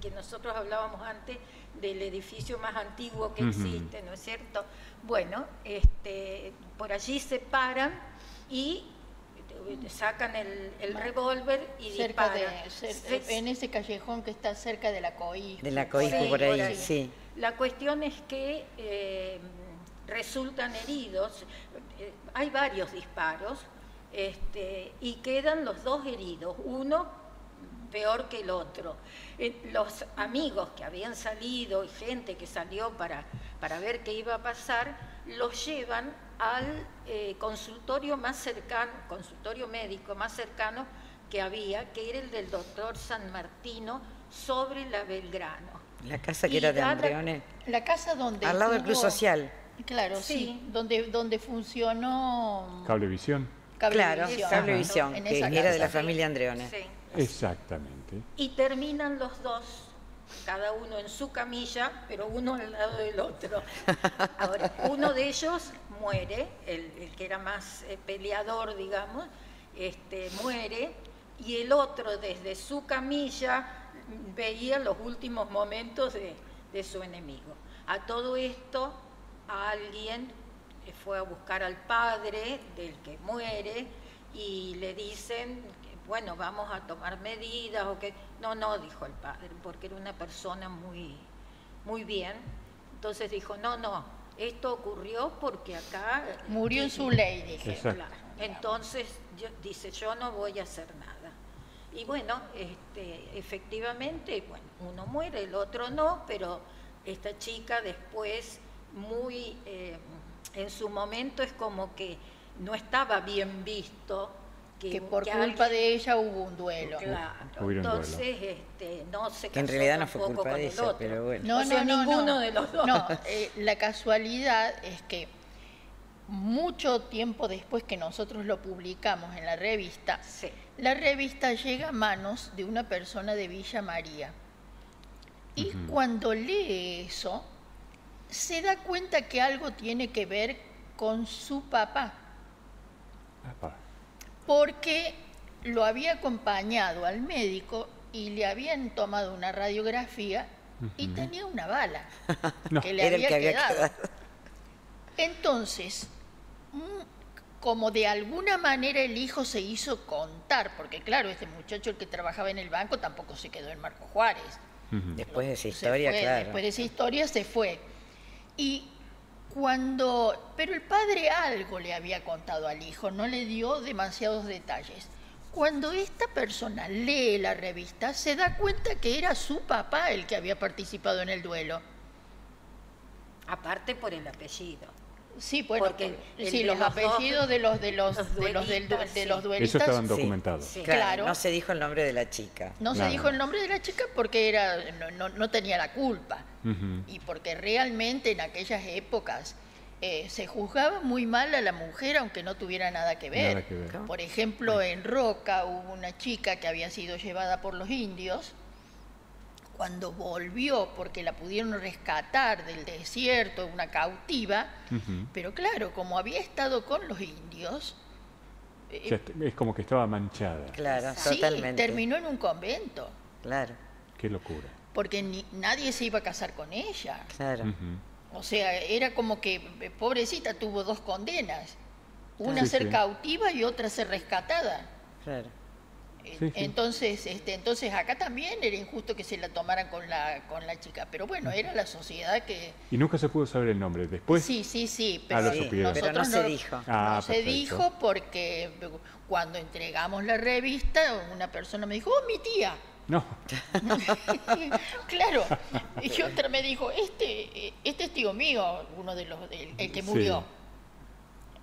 que nosotros hablábamos antes, del edificio más antiguo que existe, ¿no es cierto? Bueno, por allí se paran y sacan el revólver y disparan. En ese callejón que está cerca de la Coispo. De la Coispo, por ahí, sí. La cuestión es que resultan heridos, hay varios disparos, y quedan los dos heridos, uno peor que el otro. Los amigos que habían salido y gente que salió para ver qué iba a pasar, los llevan al consultorio más cercano, consultorio médico más cercano que había, que era el del doctor San Martino, sobre la Belgrano. La casa que era de Andreone. La casa donde al lado del Club Social. Claro, sí, donde funcionó Cablevisión. Claro, Cablevisión, que era de la familia Andreone. Sí. Exactamente. Y terminan los dos, cada uno en su camilla, pero uno al lado del otro. Ahora, uno de ellos muere, el que era más peleador, digamos, muere, y el otro desde su camilla veía los últimos momentos de su enemigo. A todo esto, alguien fue a buscar al padre del que muere y le dicen, bueno, vamos a tomar medidas, o que no, dijo el padre, porque era una persona muy, muy bien. Entonces dijo, no, esto ocurrió porque acá murió en su ley, dije. Claro. Entonces dice, yo no voy a hacer nada. Y bueno, efectivamente, bueno, uno muere, el otro no, pero esta chica después, muy en su momento, es como que no estaba bien visto que por culpa de ella hubo un duelo. Claro, entonces no se casó, que en realidad no fue tampoco culpa de ella, pero bueno. Ninguno de los dos. No, la casualidad es que mucho tiempo después que nosotros lo publicamos en la revista, sí, la revista llega a manos de una persona de Villa María. Y cuando lee eso, se da cuenta que algo tiene que ver con su papá. Porque lo había acompañado al médico y le habían tomado una radiografía y tenía una bala que le había quedado. Entonces, como de alguna manera el hijo se hizo contar, porque claro, este muchacho, el que trabajaba en el banco, tampoco se quedó en Marcos Juárez. Después de esa historia, claro. Después de esa historia se fue. Pero el padre algo le había contado al hijo, no le dio demasiados detalles. Cuando esta persona lee la revista, se da cuenta que era su papá el que había participado en el duelo. Aparte por el apellido. Sí, bueno, porque los apellidos de los duelistas. Eso estaban documentados. Sí, claro. No se dijo el nombre de la chica. No se dijo el nombre de la chica porque no tenía la culpa. Y porque realmente en aquellas épocas se juzgaba muy mal a la mujer aunque no tuviera nada que ver. Por ejemplo, en Roca hubo una chica que había sido llevada por los indios. Cuando volvió, porque la pudieron rescatar del desierto, una cautiva, pero claro, como había estado con los indios, O sea, es como que estaba manchada. Claro, Sí, totalmente. terminó en un convento, Claro, Qué locura. porque nadie se iba a casar con ella. claro. O sea, era como que, pobrecita, tuvo 2 condenas. Una Sí, ser sí. cautiva y otra ser rescatada. Claro. Sí, sí. Entonces acá también era injusto que se la tomaran con la chica. Pero bueno, era la sociedad que... Y nunca se pudo saber el nombre. Después, Sí, Ah, lo pero supieron. Pero no se dijo. Ah, no se perfecto. dijo porque cuando entregamos la revista, una persona me dijo, ¡oh, mi tía! no. Claro. Y otra me dijo, este es tío mío, uno de el que murió. Sí.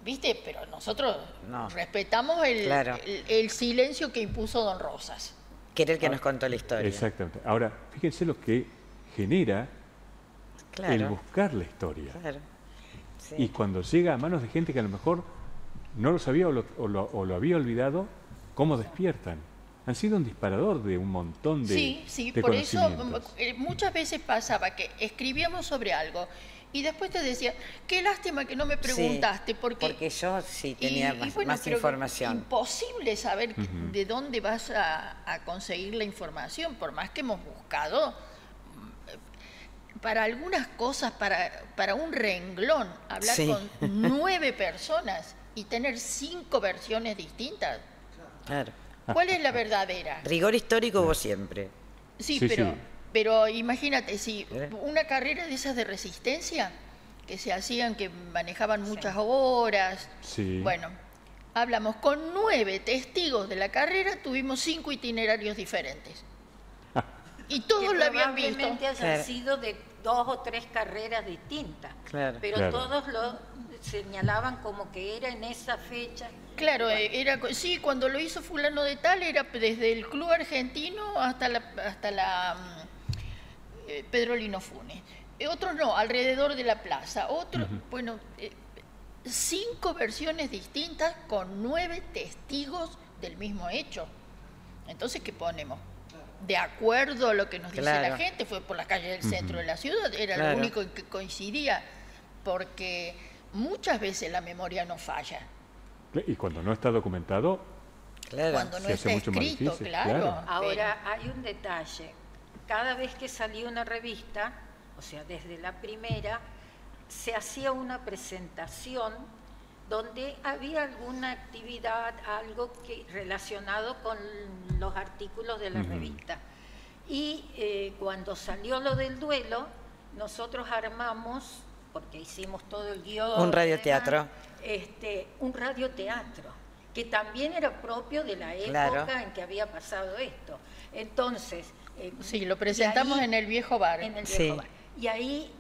¿Viste? Pero nosotros No. respetamos Claro. el silencio que impuso don Rosas. Que era el que nos contó la historia. Exactamente. Ahora, fíjense lo que genera Claro. el buscar la historia. Claro. Sí. Y cuando llega a manos de gente que a lo mejor no lo sabía o lo había olvidado, ¿cómo despiertan? Han sido un disparador de un montón de Sí, de por eso conocimientos. muchas veces pasaba que escribíamos sobre algo y después te decía, qué lástima que no me preguntaste, Sí, porque yo sí tenía bueno, más pero información. imposible saber de dónde vas a conseguir la información, por más que hemos buscado. Para algunas cosas, para un renglón, hablar Sí. con 9 personas y tener 5 versiones distintas. Claro. ¿Cuál es la verdadera? Rigor histórico hubo siempre. Sí, Sí, pero, sí. pero imagínate, si ¿Eh? una carrera de esas de resistencia, que se hacían, que manejaban muchas horas, Sí. bueno, hablamos con 9 testigos de la carrera, tuvimos 5 itinerarios diferentes. Y todos que lo habían visto. probablemente hayan Claro. sido de 2 o 3 carreras distintas. Claro. Pero Claro. todos lo señalaban como que era en esa fecha. Claro, sí, cuando lo hizo fulano de tal era desde el club argentino hasta la Pedro Lino Funes. Otros no, alrededor de la plaza. Otros, bueno, 5 versiones distintas con 9 testigos del mismo hecho. Entonces, ¿qué ponemos? De acuerdo a lo que nos dice Claro. la gente, fue por las calles del centro de la ciudad, era Claro. lo único en que coincidía, porque muchas veces la memoria no falla. Y cuando no está documentado, Claro. Cuando no Se hace está mucho más escrito, difícil, claro. claro. Ahora hay un detalle. Cada vez que salía una revista, o sea, desde la primera, se hacía una presentación donde había alguna actividad, algo relacionado con los artículos de la revista. Y cuando salió lo del duelo, nosotros armamos, porque hicimos todo el guión, Un radioteatro. un radioteatro, que también era propio de la época Claro. en que había pasado esto. Entonces, Sí, lo presentamos y ahí- en el viejo bar. en el Sí. viejo bar. Y ahí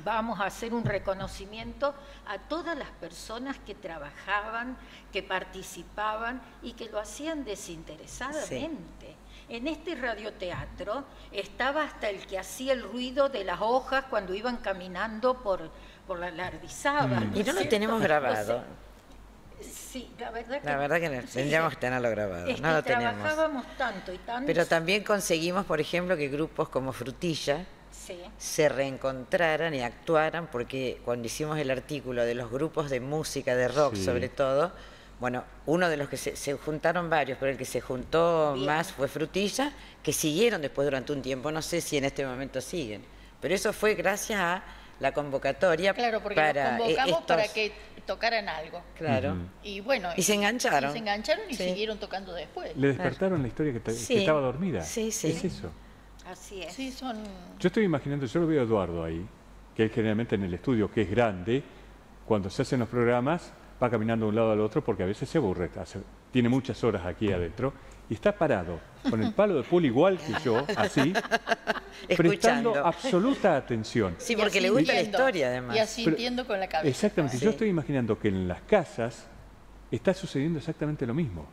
vamos a hacer un reconocimiento a todas las personas que trabajaban, que participaban y que lo hacían desinteresadamente. En este radioteatro estaba hasta el que hacía el ruido de las hojas cuando iban caminando por la Lardizábal. Y no lo tenemos grabado. Sí, la verdad que, La verdad que sí, tendríamos que tenerlo grabado. es No que lo tenemos. trabajábamos tanto y tanto. Pero también conseguimos, por ejemplo, que grupos como Frutilla Sí. se reencontraran y actuaran, porque cuando hicimos el artículo de los grupos de música, de rock Sí. sobre todo, bueno, uno de los que se juntaron varios, pero el que se juntó Bien. más fue Frutilla, que siguieron después durante un tiempo, no sé si en este momento siguen, pero eso fue gracias a la convocatoria Claro, porque para los convocamos estos- para que tocaran algo. Claro. Y bueno, Y se engancharon. y se engancharon y Sí. siguieron tocando después. le despertaron la historia que Sí. estaba dormida. Sí, sí. Es eso. Así es. Sí, son... Yo estoy imaginando, yo lo veo a Eduardo ahí, que él generalmente en el estudio, que es grande, cuando se hacen los programas, va caminando de un lado al otro porque a veces se aburre, tiene muchas horas aquí adentro, y está parado, con el palo de pool igual que yo, así, prestando Escuchando. absoluta atención. Sí, y porque le gusta la asintiendo, historia además. Y asintiendo con la cabeza. Exactamente, Sí. yo estoy imaginando que en las casas está sucediendo exactamente lo mismo.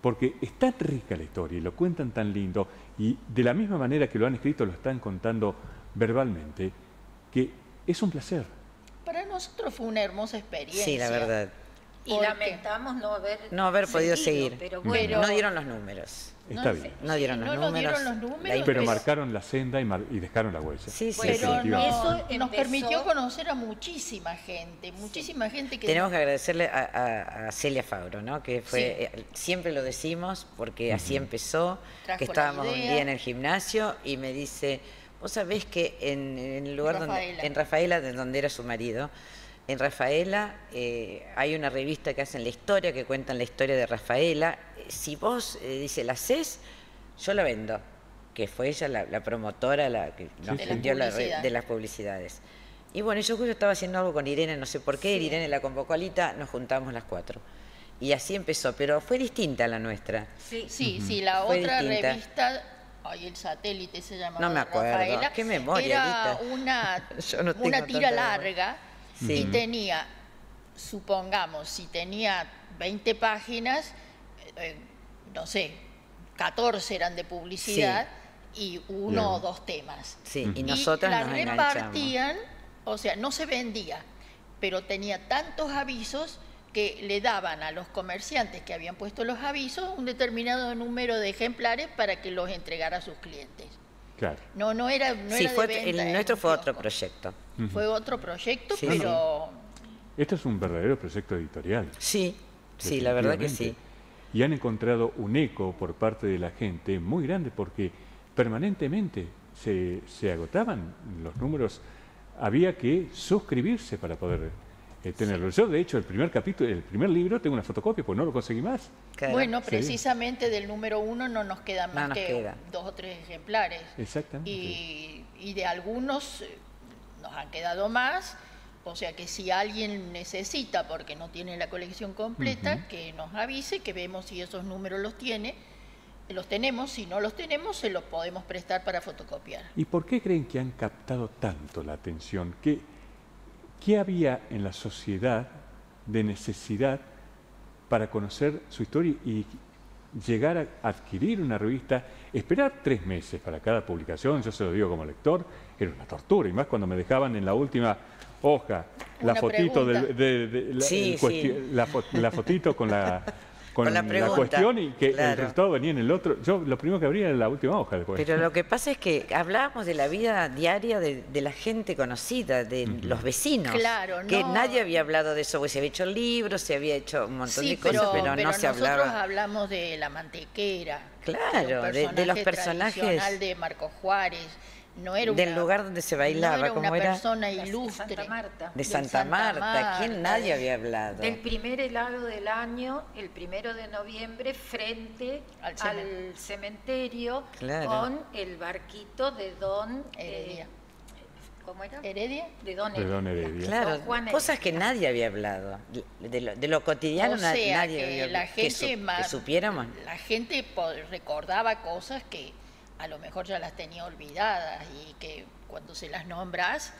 Porque es tan rica la historia y lo cuentan tan lindo, y de la misma manera que lo han escrito, lo están contando verbalmente, que es un placer. Para nosotros fue una hermosa experiencia. Sí, la verdad. Y lamentamos no haber podido seguir. Pero bueno, no dieron los números. Está bien. No dieron los números. Pero marcaron la senda y dejaron la huella. Sí, pero eso nos permitió conocer a muchísima gente que... Tenemos que agradecerle a Celia Fabro, ¿no? Que fue, siempre lo decimos, porque así empezó, que estábamos un día en el gimnasio y me dice, vos sabés que en el lugar en Rafaela, de donde era su marido, en Rafaela hay una revista que hacen la historia, que cuentan la historia de Rafaela. Si vos, dice, la hacés, yo la vendo. Que fue ella la promotora, la que nos vendió de las publicidades. Y bueno, yo justo estaba haciendo algo con Irene, no sé por qué, Irene la convocó a Lita, nos juntamos las 4. Y así empezó, pero fue distinta a la nuestra. Sí, la fue otra distinta. Revista... Ay, El Satélite se llamaba. No me acuerdo. Rafaela, qué memoria. Era una tira larga y tenía, supongamos, si tenía 20 páginas, no sé, 14 eran de publicidad y 1 o 2 temas. Sí, y nosotras las repartían, o sea, no se vendía, pero tenía tantos avisos que le daban a los comerciantes que habían puesto los avisos un determinado número de ejemplares para que los entregara a sus clientes. Claro. No era de venta. El nuestro fue otro proyecto. Fue otro proyecto, pero... Esto es un verdadero proyecto editorial. Sí, la verdad que sí. Y han encontrado un eco por parte de la gente muy grande porque permanentemente se agotaban los números. Había que suscribirse para poder tenerlo. Yo, de hecho, el primer libro, tengo una fotocopia porque no lo conseguí más. Claro. Bueno, precisamente del número 1 no nos quedan más que 2 o 3 ejemplares. Exactamente. Y de algunos nos han quedado más, o sea que si alguien necesita, porque no tiene la colección completa, que nos avise, que vemos si esos números los tenemos, si no los tenemos, se los podemos prestar para fotocopiar. ¿Y por qué creen que han captado tanto la atención? ¿Qué había en la sociedad de necesidad para conocer su historia y llegar a adquirir una revista? Esperar 3 meses para cada publicación, yo se lo digo como lector, era una tortura, y más cuando me dejaban en la última hoja la fotito la fotito con la cuestión y que el resultado venía en el otro. Yo lo primero que abría era la última hoja después. Pero lo que pasa es que hablábamos de la vida diaria de la gente conocida, de los vecinos. Claro, que nadie había hablado de eso, porque se había hecho libros, se había hecho un montón de cosas, pero no se hablaba. Nosotros hablamos de La Mantequera. Claro, de los personajes de Marcos Juárez. No era del lugar donde se bailaba, no era ¿cómo una era? Persona ilustre. De Santa Marta. ¿Quién? Nadie había hablado. Del primer helado del año, el 1 de noviembre, frente al cementerio, con el barquito de Don Heredia. ¿Cómo era? ¿Heredia? De Don Heredia. Claro, cosas que nadie había hablado. De lo cotidiano nadie había hablado. Que supiéramos. La gente recordaba cosas que a lo mejor ya las tenía olvidadas y que cuando se las nombras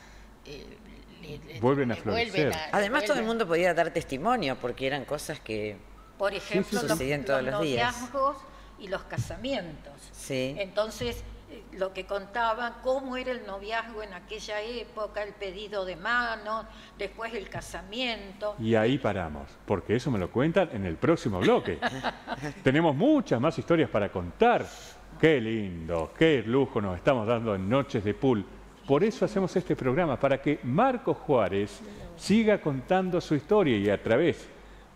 vuelven a florecer. Además todo el mundo podía dar testimonio porque eran cosas que por ejemplo sucedían todos los días. Los noviazgos y los casamientos. Sí. Entonces lo que contaban, cómo era el noviazgo en aquella época, el pedido de manos, después el casamiento. Y ahí paramos, porque eso me lo cuentan en el próximo bloque. Tenemos muchas más historias para contar. Qué lindo, qué lujo nos estamos dando en Noches de Pool. Por eso hacemos este programa, para que Marcos Juárez siga contando su historia y a través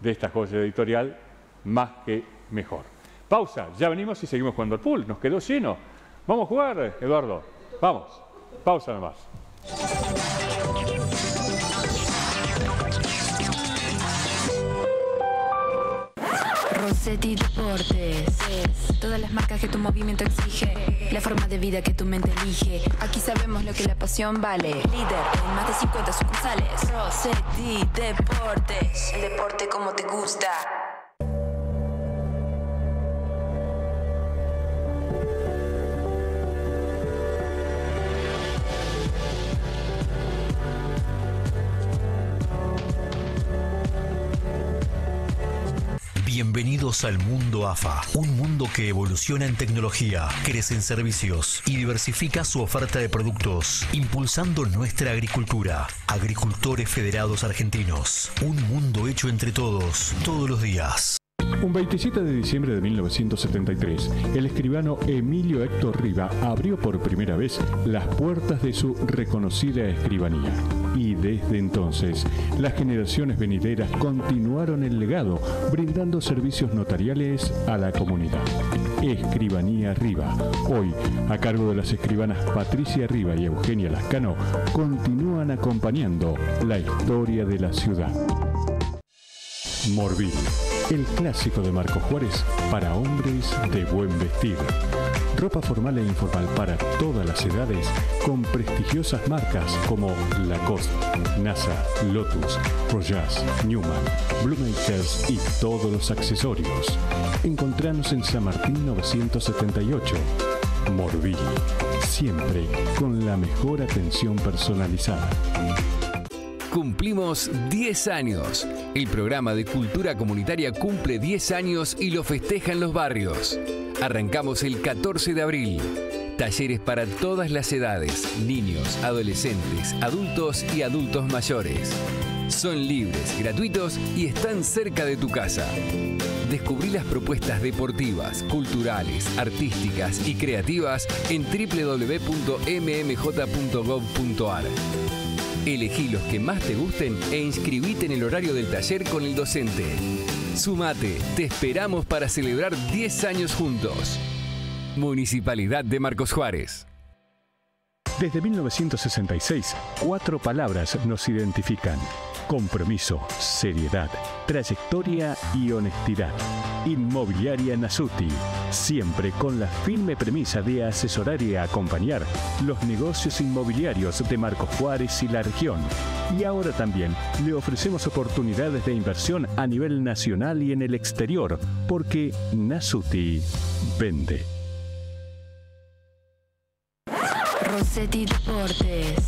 de esta joya editorial, más que mejor. Pausa, ya venimos y seguimos jugando al pool. Nos quedó lleno. Vamos a jugar, Eduardo. Vamos, pausa nomás. Rossetti Deportes, todas las marcas que tu movimiento exige, la forma de vida que tu mente elige. Aquí sabemos lo que la pasión vale. Líder en más de 50 sucursales. Rossetti Deportes, el deporte como te gusta. Bienvenidos al mundo AFA, un mundo que evoluciona en tecnología, crece en servicios y diversifica su oferta de productos, impulsando nuestra agricultura. Agricultores Federados Argentinos, un mundo hecho entre todos, todos los días. Un 27 de diciembre de 1973, el escribano Emilio Héctor Riva abrió por primera vez las puertas de su reconocida escribanía. Y desde entonces, las generaciones venideras continuaron el legado, brindando servicios notariales a la comunidad. Escribanía Riva, hoy a cargo de las escribanas Patricia Riva y Eugenia Lascano, continúan acompañando la historia de la ciudad. Morbil, el clásico de Marcos Juárez para hombres de buen vestir. Ropa formal e informal para todas las edades con prestigiosas marcas como Lacoste, NASA, Lotus, Rojas, Newman, Blumenthal y todos los accesorios. Encontranos en San Martín 978. Morbil, siempre con la mejor atención personalizada. Cumplimos 10 años. El programa de cultura comunitaria cumple 10 años y lo festeja en los barrios. Arrancamos el 14 de abril. Talleres para todas las edades, niños, adolescentes, adultos y adultos mayores. Son libres, gratuitos y están cerca de tu casa. Descubrí las propuestas deportivas, culturales, artísticas y creativas en www.mmj.gov.ar. Elegí los que más te gusten e inscribite en el horario del taller con el docente. Sumate, te esperamos para celebrar 10 años juntos. Municipalidad de Marcos Juárez. Desde 1966, 4 palabras nos identifican: compromiso, seriedad, trayectoria y honestidad. Inmobiliaria Nasuti, siempre con la firme premisa de asesorar y acompañar los negocios inmobiliarios de Marcos Juárez y la región. Y ahora también le ofrecemos oportunidades de inversión a nivel nacional y en el exterior, porque Nasuti vende. Rossetti Deportes,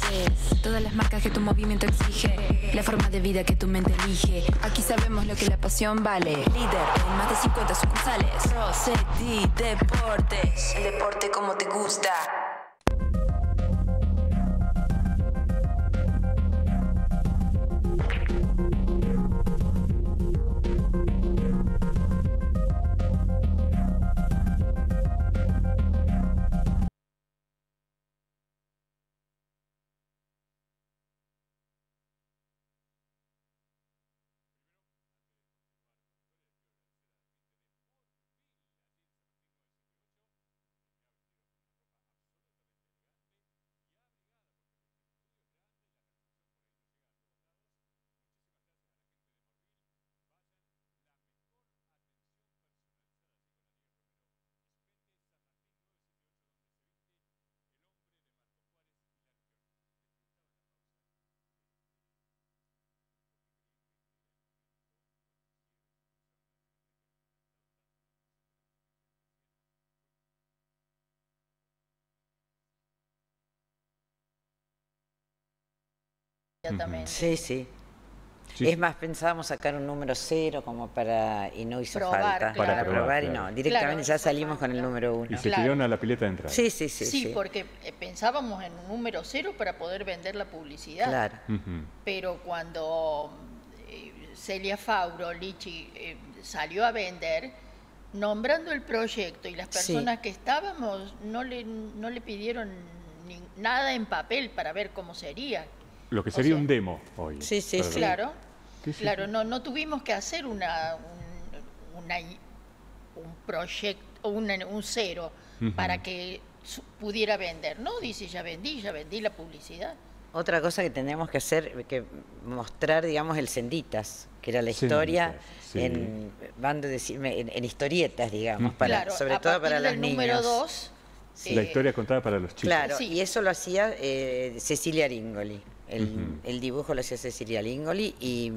todas las marcas que tu movimiento exige, la forma de vida que tu mente elige. Aquí sabemos lo que la pasión vale. Líder en más de 50 sucursales. Rossetti Deportes, el deporte como te gusta. Sí, sí. Sí. Es más, pensábamos sacar un número 0 como para, y no hizo falta. Para probar, claro. Y no, directamente ya salimos con el número 1. Y se tiraron a la pileta de entrada. Sí, sí, sí. Sí, porque pensábamos en un número 0 para poder vender la publicidad. Claro. Pero cuando Celia Fauro, Lichi, salió a vender, nombrando el proyecto y las personas que estábamos, no le pidieron nada en papel para ver cómo sería. Lo que sería un demo hoy. Sí, sí, sí. Claro, claro, no tuvimos que hacer un proyecto, un 0 para que pudiera vender. No, dice, ya vendí la publicidad. Otra cosa que tenemos que hacer, que mostrar, digamos, el Senditas, que era la historia en historietas, digamos, para, claro, sobre todo para los niños. Número 2. La historia contada para los chicos. Claro, y eso lo hacía Cecilia Lingoli. El dibujo lo hacía Cecilia Lingoli y,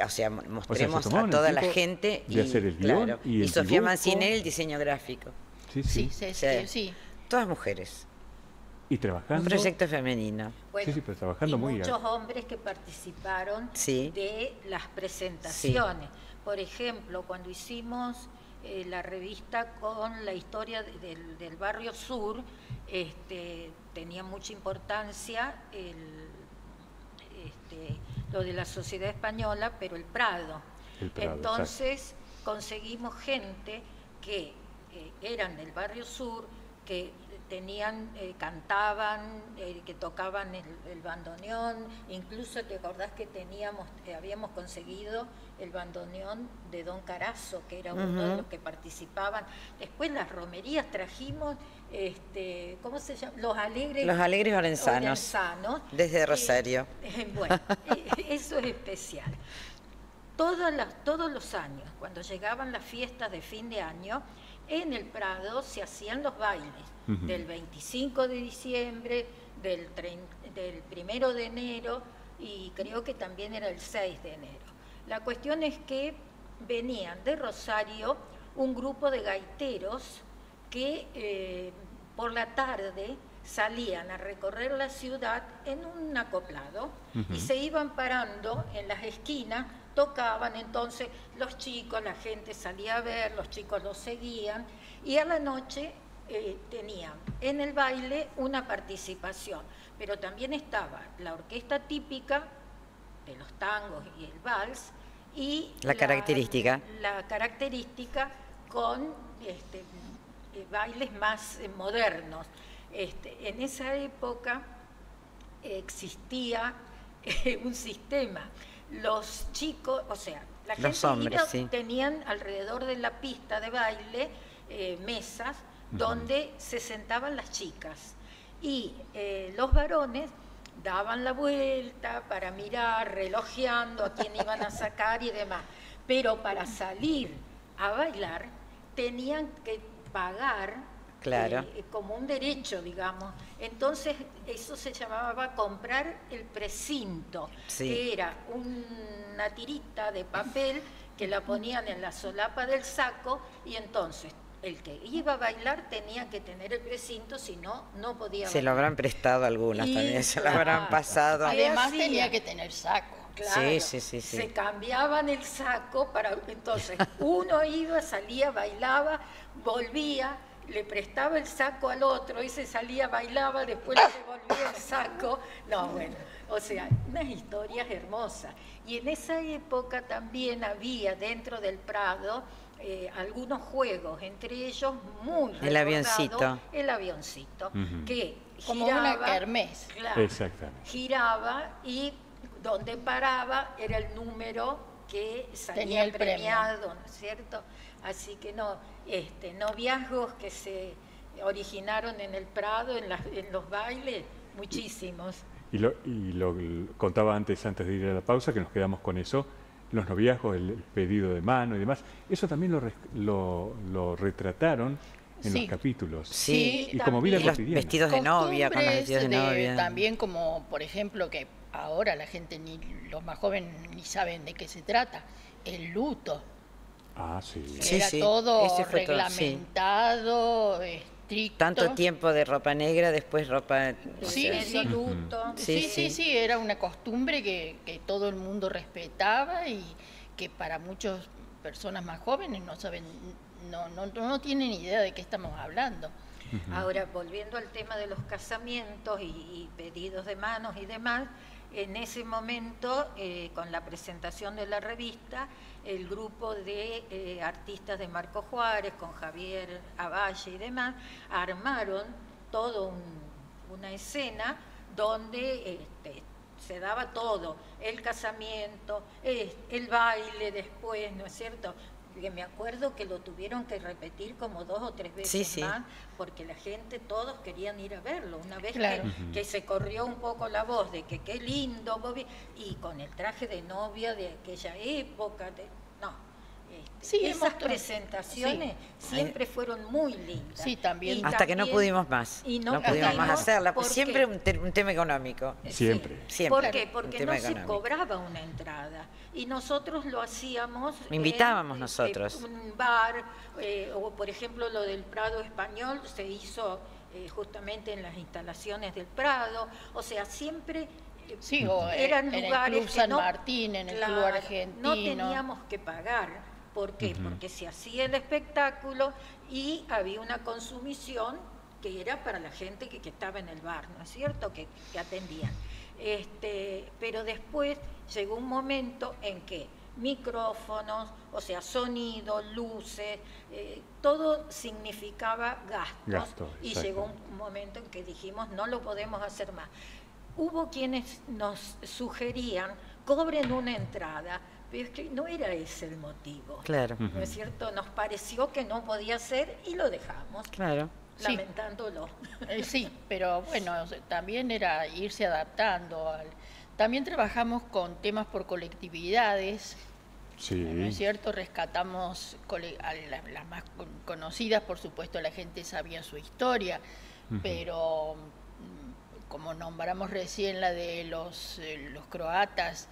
o sea, mostremos a toda la gente y hacer el guión y Sofía Mancinelli el diseño gráfico. Sí. Todas mujeres. Y trabajando... Un proyecto femenino. Bueno, sí, pero trabajando y muy muchos hombres que participaron sí. de las presentaciones. Sí. Por ejemplo, cuando hicimos la revista con la historia del barrio sur, tenía mucha importancia lo de la sociedad española, pero el Prado. Entonces conseguimos gente que eran del barrio sur, que tenían, cantaban, que tocaban el bandoneón, incluso te acordás que habíamos conseguido el bandoneón de Don Carazo, que era uno de los que participaban. Después las romerías trajimos, ¿cómo se llama? Los Alegres Orensanos, desde Rosario. Bueno, eso es especial. Todos los años, cuando llegaban las fiestas de fin de año, en el Prado se hacían los bailes del 25 de diciembre, del 1 de enero y creo que también era el 6 de enero. La cuestión es que venían de Rosario un grupo de gaiteros que por la tarde salían a recorrer la ciudad en un acoplado y se iban parando en las esquinas, tocaban, entonces los chicos, la gente salía a ver, los chicos los seguían y a la noche tenían en el baile una participación, pero también estaba la orquesta típica de los tangos y el vals y la característica con bailes más modernos. En esa época existía un sistema. Los chicos, o sea, la gente tenían alrededor de la pista de baile mesas donde se sentaban las chicas y los varones daban la vuelta para mirar, relojeando a quién iban a sacar y demás. Pero para salir a bailar tenían que pagar como un derecho, digamos. Entonces eso se llamaba comprar el precinto, que era una tirita de papel que la ponían en la solapa del saco y entonces el que iba a bailar tenía que tener el precinto, si no, no podía bailar. Se lo habrán prestado algunas también, se lo habrán pasado. Además tenía que tener saco. Claro, se cambiaban el saco para, entonces uno iba, salía, bailaba, volvía, le prestaba el saco al otro, ese salía, bailaba, después le devolvía el saco. No, bueno, o sea, unas historias hermosas. Y en esa época también había dentro del Prado algunos juegos, entre ellos muy recordado, el avioncito, que como giraba, una kermés. Claro, exactamente. Giraba y donde paraba era el número que salía premiado, ¿no es cierto? Así que noviazgos que se originaron en el Prado, en los bailes, muchísimos. Y lo contaba antes de ir a la pausa, que nos quedamos con eso, los noviazgos, el pedido de mano y demás, eso también lo retrataron en los capítulos. Sí, y como vida cotidiana. Los vestidos de novia, con los vestidos de novia. También como, por ejemplo, que ahora la gente, ni los más jóvenes, ni saben de qué se trata, el luto. Ah, sí. Era todo reglamentado, estricto. Tanto tiempo de ropa negra, después ropa... luto. Sí, era una costumbre que todo el mundo respetaba y que para muchas personas más jóvenes no saben, no tienen idea de qué estamos hablando. Ahora, volviendo al tema de los casamientos y pedidos de manos y demás, en ese momento, con la presentación de la revista, el grupo de artistas de Marcos Juárez, con Javier Avalle y demás, armaron toda una escena donde se daba todo, el casamiento, el baile después, ¿no es cierto? Que me acuerdo que lo tuvieron que repetir como 2 o 3 veces más, porque la gente, todos querían ir a verlo. Una vez que se corrió un poco la voz de que qué lindo, Bobby, y con el traje de novia de aquella época, esas presentaciones siempre fueron muy lindas. Sí, también. Hasta que no pudimos más. No pudimos más hacerla, pues siempre un tema económico. Siempre. ¿Por qué? Porque no se cobraba una entrada. Y nosotros lo hacíamos... Invitábamos nosotros. Un bar, o por ejemplo lo del Prado Español se hizo justamente en las instalaciones del Prado, o sea, siempre sí, o eran en lugares el Club San Martín, en el Club Argentino. No teníamos que pagar. ¿Por qué? Porque se hacía el espectáculo y había una consumición que era para la gente que estaba en el bar, ¿no es cierto?, que atendían. Pero después llegó un momento en que micrófonos, o sea, sonido, luces, todo significaba gastos y exacto. llegó un momento en que dijimos no lo podemos hacer más. Hubo quienes nos sugerían cobren una entrada, pero es que no era ese el motivo. Claro. ¿No es cierto? Nos pareció que no podía ser y lo dejamos. Claro. Lamentándolo. Sí, pero bueno, también era irse adaptando. También trabajamos con temas por colectividades, Sí. ¿no es cierto? Rescatamos a las más conocidas, por supuesto la gente sabía su historia, pero como nombramos recién la de los croatas,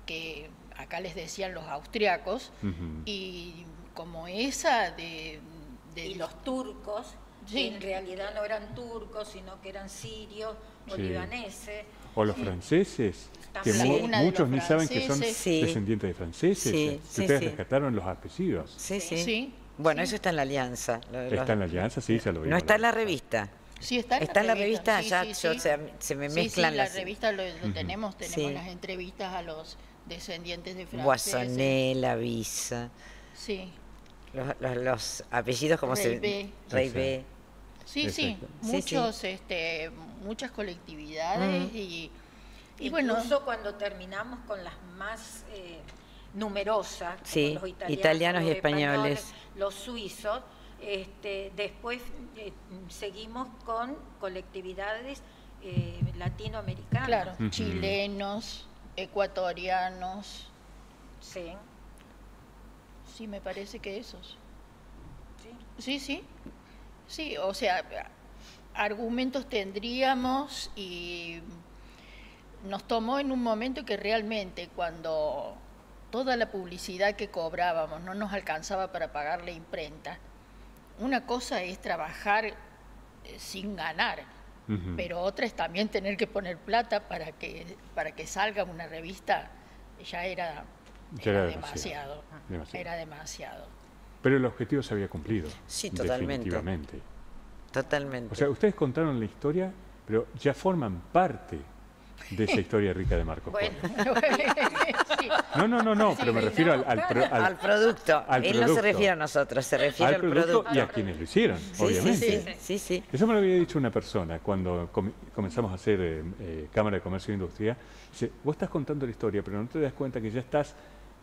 que acá les decían los austriacos, y como esa y los turcos, sí, que en realidad no eran turcos, sino que eran sirios o libaneses. O los franceses, que También. muchos ni saben que son Sí. descendientes de franceses, Sí, que sí, ustedes sí. rescataron los apellidos. Sí, sí. Sí. Bueno, eso está en la alianza. Está en la alianza, sí, se lo vimos. No está en la revista. Sí, está en la revista, sí, ya sí, yo, sí. se me Sí, mezclan sí, las... la revista lo tenemos Sí. las entrevistas a los descendientes de franceses. Boissonnet, Lavisa, Sí. los apellidos como Rey B. Sí, sí, Exacto. muchas colectividades y bueno, Incluso cuando terminamos con las más numerosas, como Sí, los italianos y los españoles. los suizos, después seguimos con colectividades latinoamericanas. claro, chilenos, ecuatorianos, Sí. sí, me parece que esos. Sí, o sea, argumentos tendríamos y nos tomó en un momento que realmente cuando toda la publicidad que cobrábamos no nos alcanzaba para pagar la imprenta, una cosa es trabajar sin ganar, pero otra es también tener que poner plata para que salga una revista, ya era demasiado. Era demasiado. Pero el objetivo se había cumplido. Sí, totalmente. Definitivamente. Totalmente. O sea, ustedes contaron la historia, pero ya forman parte de esa historia rica de Marcos Juárez. Sí. No, pero me refiero al producto. al Él no se producto. refiere a nosotros, se refiere al producto. y a quienes lo hicieron, obviamente. Sí. Eso me lo había dicho una persona cuando comenzamos a hacer Cámara de Comercio e Industria. Dice, vos estás contando la historia, pero no te das cuenta que ya estás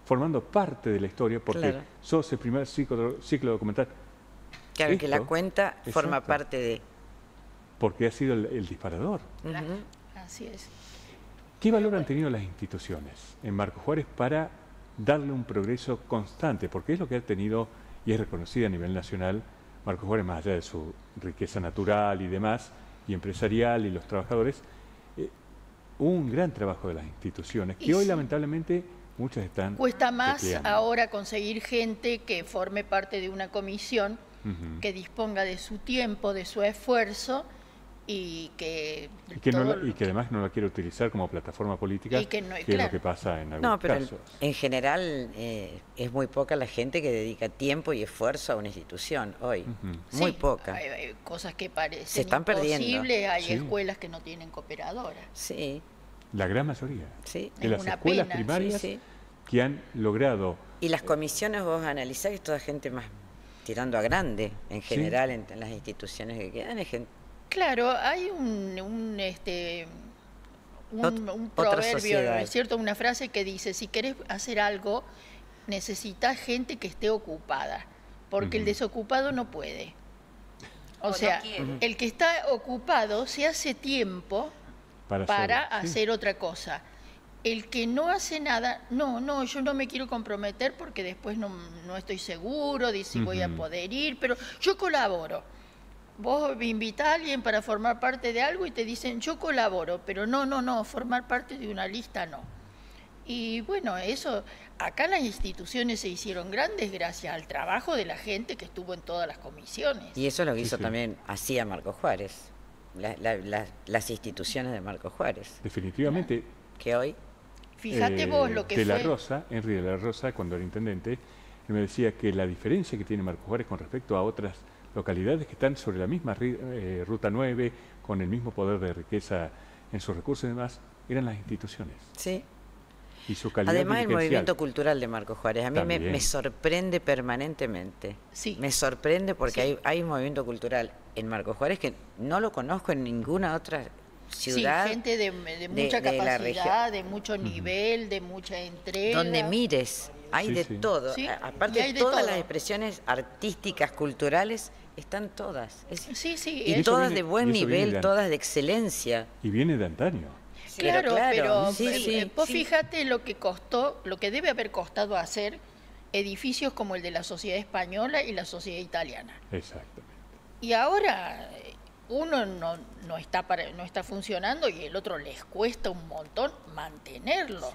formando parte de la historia porque Claro. sos el primer ciclo documental. Claro, que la Esto, cuenta forma exacto, parte de... porque ha sido el disparador. Así es. ¿Qué valor han tenido las instituciones en Marcos Juárez para darle un progreso constante? Porque es lo que ha tenido y es reconocida a nivel nacional Marcos Juárez, más allá de su riqueza natural y demás, y empresarial y los trabajadores, un gran trabajo de las instituciones, que hoy lamentablemente muchas están... Cuesta más tecleando. ahora conseguir gente que forme parte de una comisión, que disponga de su tiempo, de su esfuerzo y que además no la quiere utilizar como plataforma política, Y que no- es claro. lo que pasa en algunos No, pero casos. en general es muy poca la gente que dedica tiempo y esfuerzo a una institución hoy. Muy Sí, poca. hay cosas que parecen Se están perdiendo. imposibles, hay Sí. escuelas que no tienen cooperadoras. Sí, La gran mayoría sí. de Es las una escuelas pena. primarias Sí, sí. que han logrado... Y las comisiones vos analizás que es toda gente más tirando a grande, en general, en las instituciones que quedan, es gente... Claro, hay un Otra proverbio, sociedad. ¿no es cierto? Una frase que dice, si querés hacer algo, necesitas gente que esté ocupada, porque el desocupado no puede. O no sea, quiere. el que está ocupado se hace tiempo para hacerlo, sí. hacer otra cosa. El que no hace nada, no, yo no me quiero comprometer porque después no estoy seguro de si voy a poder ir, pero yo colaboro. Vos invitás a alguien para formar parte de algo y te dicen, yo colaboro, pero no, formar parte de una lista no. Y bueno, eso acá las instituciones se hicieron grandes gracias al trabajo de la gente que estuvo en todas las comisiones. Y eso es lo que hizo también, hacía Marcos Juárez, las instituciones de Marcos Juárez. Definitivamente. Que hoy... Fíjate vos lo que de fue... la Rosa, Henry de la Rosa, cuando era intendente, él me decía que la diferencia que tiene Marcos Juárez con respecto a otras localidades que están sobre la misma Ruta 9, con el mismo poder de riqueza en sus recursos y demás, eran las instituciones. Sí. Y su calidad además el dirigencial. movimiento cultural de Marcos Juárez, a mí me sorprende permanentemente. Sí. Me sorprende porque hay un movimiento cultural en Marcos Juárez que no lo conozco en ninguna otra ciudad. Sí, gente de mucha capacidad, de mucho nivel, de mucha entrega. Donde mires, hay de todo. Sí, aparte hay de todas todo. las expresiones artísticas, culturales, están todas. Sí. Y todas de buen nivel, todas de excelencia. Y viene de antaño. Claro, pero vos sí. fíjate lo que costó, lo que debe haber costado hacer edificios como el de la Sociedad Española y la Sociedad Italiana. Exactamente. Y ahora uno no está funcionando y el otro les cuesta un montón mantenerlo.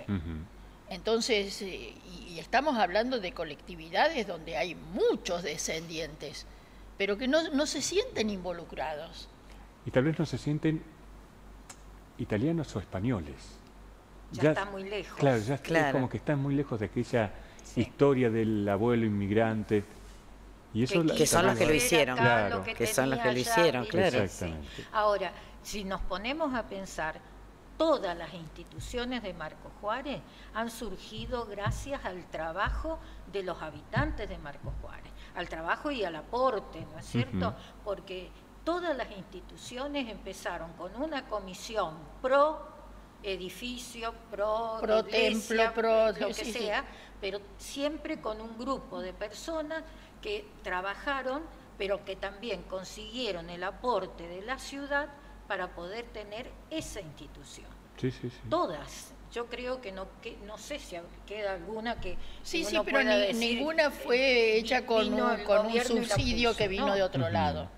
Entonces, y estamos hablando de colectividades donde hay muchos descendientes, pero que no se sienten involucrados. Y tal vez no se sienten italianos o españoles. Ya está muy lejos. Claro, es como que están muy lejos de aquella historia del abuelo inmigrante. Y eso que son los que lo hicieron. Claro. Que son los que lo hicieron, claro. Exactamente. Sí. Ahora, si nos ponemos a pensar, todas las instituciones de Marcos Juárez han surgido gracias al trabajo de los habitantes de Marcos Juárez, al trabajo y al aporte, ¿no es cierto? Porque todas las instituciones empezaron con una comisión pro edificio, pro iglesia, templo, pro lo que sea, pero siempre con un grupo de personas que trabajaron, pero que también consiguieron el aporte de la ciudad para poder tener esa institución. Sí. Todas. Yo creo que no sé si queda alguna que uno pero pueda decir, ninguna fue hecha con un subsidio que vino de otro lado.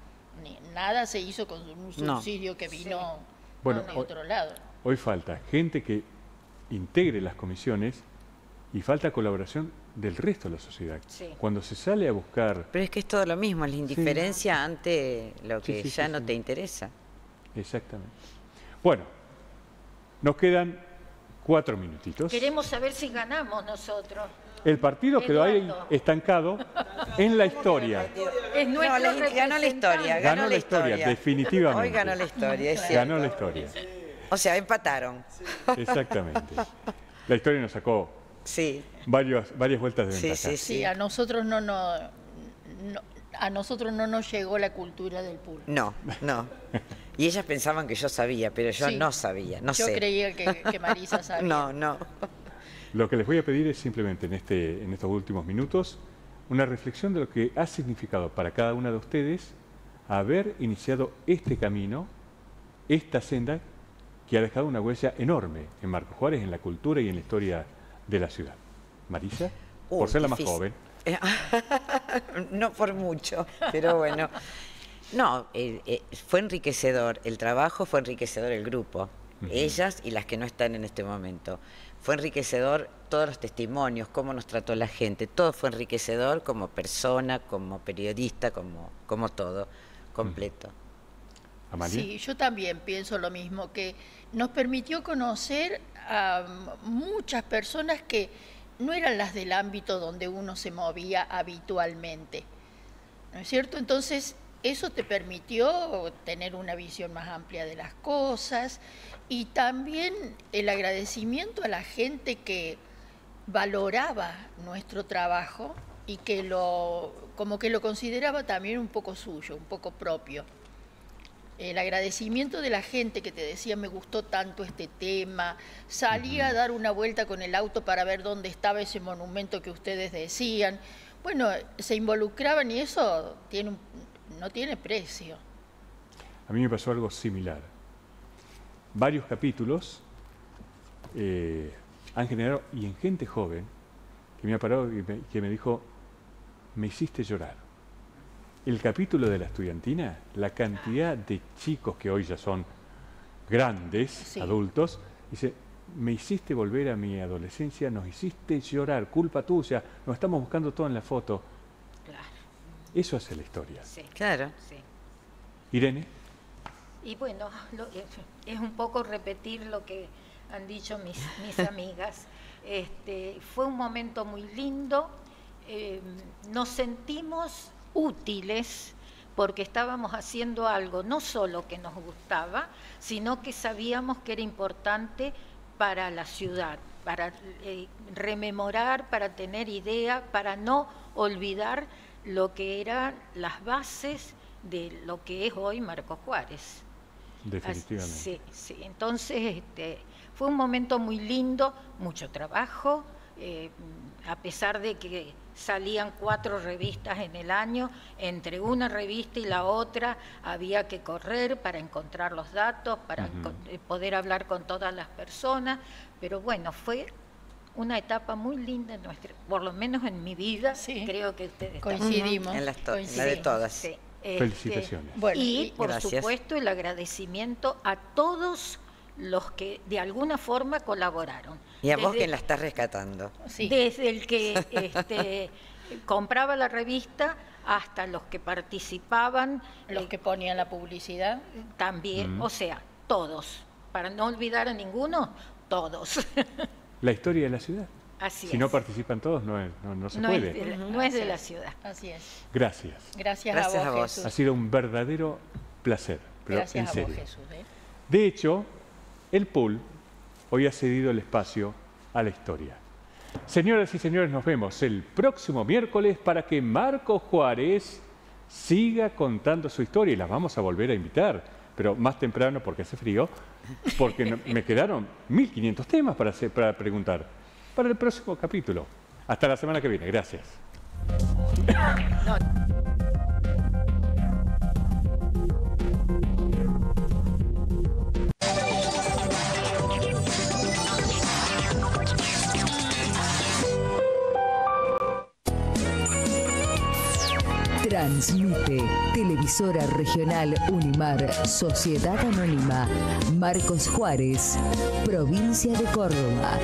Nada se hizo con un subsidio que vino de otro lado. Hoy falta gente que integre las comisiones y falta colaboración del resto de la sociedad. Sí. Cuando se sale a buscar... Pero es que es todo lo mismo, la indiferencia ante lo que ya no te interesa. Exactamente. Bueno, nos quedan 4 minutitos. Queremos saber si ganamos nosotros. El partido quedó ahí estancado en la historia. Ganó la historia. Ganó la historia, definitivamente. Hoy ganó la historia, es cierto. Ganó la historia. O sea, empataron. Exactamente. La historia nos sacó varias vueltas de ventaja. Sí, a nosotros no nos llegó la cultura del pulpo. No. Y ellas pensaban que yo sabía, pero yo no sabía, no sé. Yo creía que Marisa sabía. No. Lo que les voy a pedir es simplemente en estos últimos minutos una reflexión de lo que ha significado para cada una de ustedes haber iniciado este camino, esta senda que ha dejado una huella enorme en Marcos Juárez, en la cultura y en la historia de la ciudad. Marisa, por ser la más joven. No por mucho, pero bueno. No, fue enriquecedor el trabajo, fue enriquecedor el grupo, ellas y las que no están en este momento. Fue enriquecedor todos los testimonios, cómo nos trató la gente, todo fue enriquecedor como persona, como periodista, como todo, completo. ¿Amalia? Sí, yo también pienso lo mismo, que nos permitió conocer a muchas personas que no eran las del ámbito donde uno se movía habitualmente, ¿no es cierto? Entonces, eso te permitió tener una visión más amplia de las cosas y también el agradecimiento a la gente que valoraba nuestro trabajo y que como que lo consideraba también un poco suyo, un poco propio. El agradecimiento de la gente que te decía, me gustó tanto este tema, salía a dar una vuelta con el auto para ver dónde estaba ese monumento que ustedes decían. Bueno, se involucraban y eso no tiene precio. A mí me pasó algo similar. Varios capítulos han generado, y en gente joven, que me ha parado y que me dijo, me hiciste llorar. El capítulo de la estudiantina, la cantidad de chicos que hoy ya son grandes, adultos, dice, me hiciste volver a mi adolescencia, nos hiciste llorar, culpa tuya, nos estamos buscando todo en la foto. Claro. Eso hace la historia. Sí. Claro. Sí. Irene. Y bueno, es un poco repetir lo que han dicho mis amigas. Fue un momento muy lindo, nos sentimos útiles porque estábamos haciendo algo no solo que nos gustaba, sino que sabíamos que era importante para la ciudad, para rememorar, para tener idea, para no olvidar lo que eran las bases de lo que es hoy Marcos Juárez. Definitivamente. Sí, sí. Entonces fue un momento muy lindo, mucho trabajo, a pesar de que salían 4 revistas en el año, entre una revista y la otra había que correr para encontrar los datos, para poder hablar con todas las personas, pero bueno, fue una etapa muy linda en nuestra, por lo menos en mi vida, sí, creo que ustedes coincidimos. En la de todas. Sí. Felicitaciones. Bueno, y por gracias. supuesto el agradecimiento a todos los que de alguna forma colaboraron. Y a vos que la estás rescatando. Sí. Desde el que compraba la revista hasta los que participaban. Los que ponían la publicidad. También, o sea, todos. Para no olvidar a ninguno, todos. La historia de la ciudad. Así si es. no participan todos, no se puede. No es de la ciudad. Así es. Gracias. Gracias a vos, Jesús. Ha sido un verdadero placer. Pero Gracias en serio. a vos, Jesús. De hecho, el pool hoy ha cedido el espacio a la historia. Señoras y señores, nos vemos el próximo miércoles para que Marcos Juárez siga contando su historia y las vamos a volver a invitar, pero más temprano porque hace frío, porque me quedaron 1500 temas para preguntar para el próximo capítulo. Hasta la semana que viene. Gracias. Transmite Televisora Regional Unimar, Sociedad Anónima, Marcos Juárez, Provincia de Córdoba.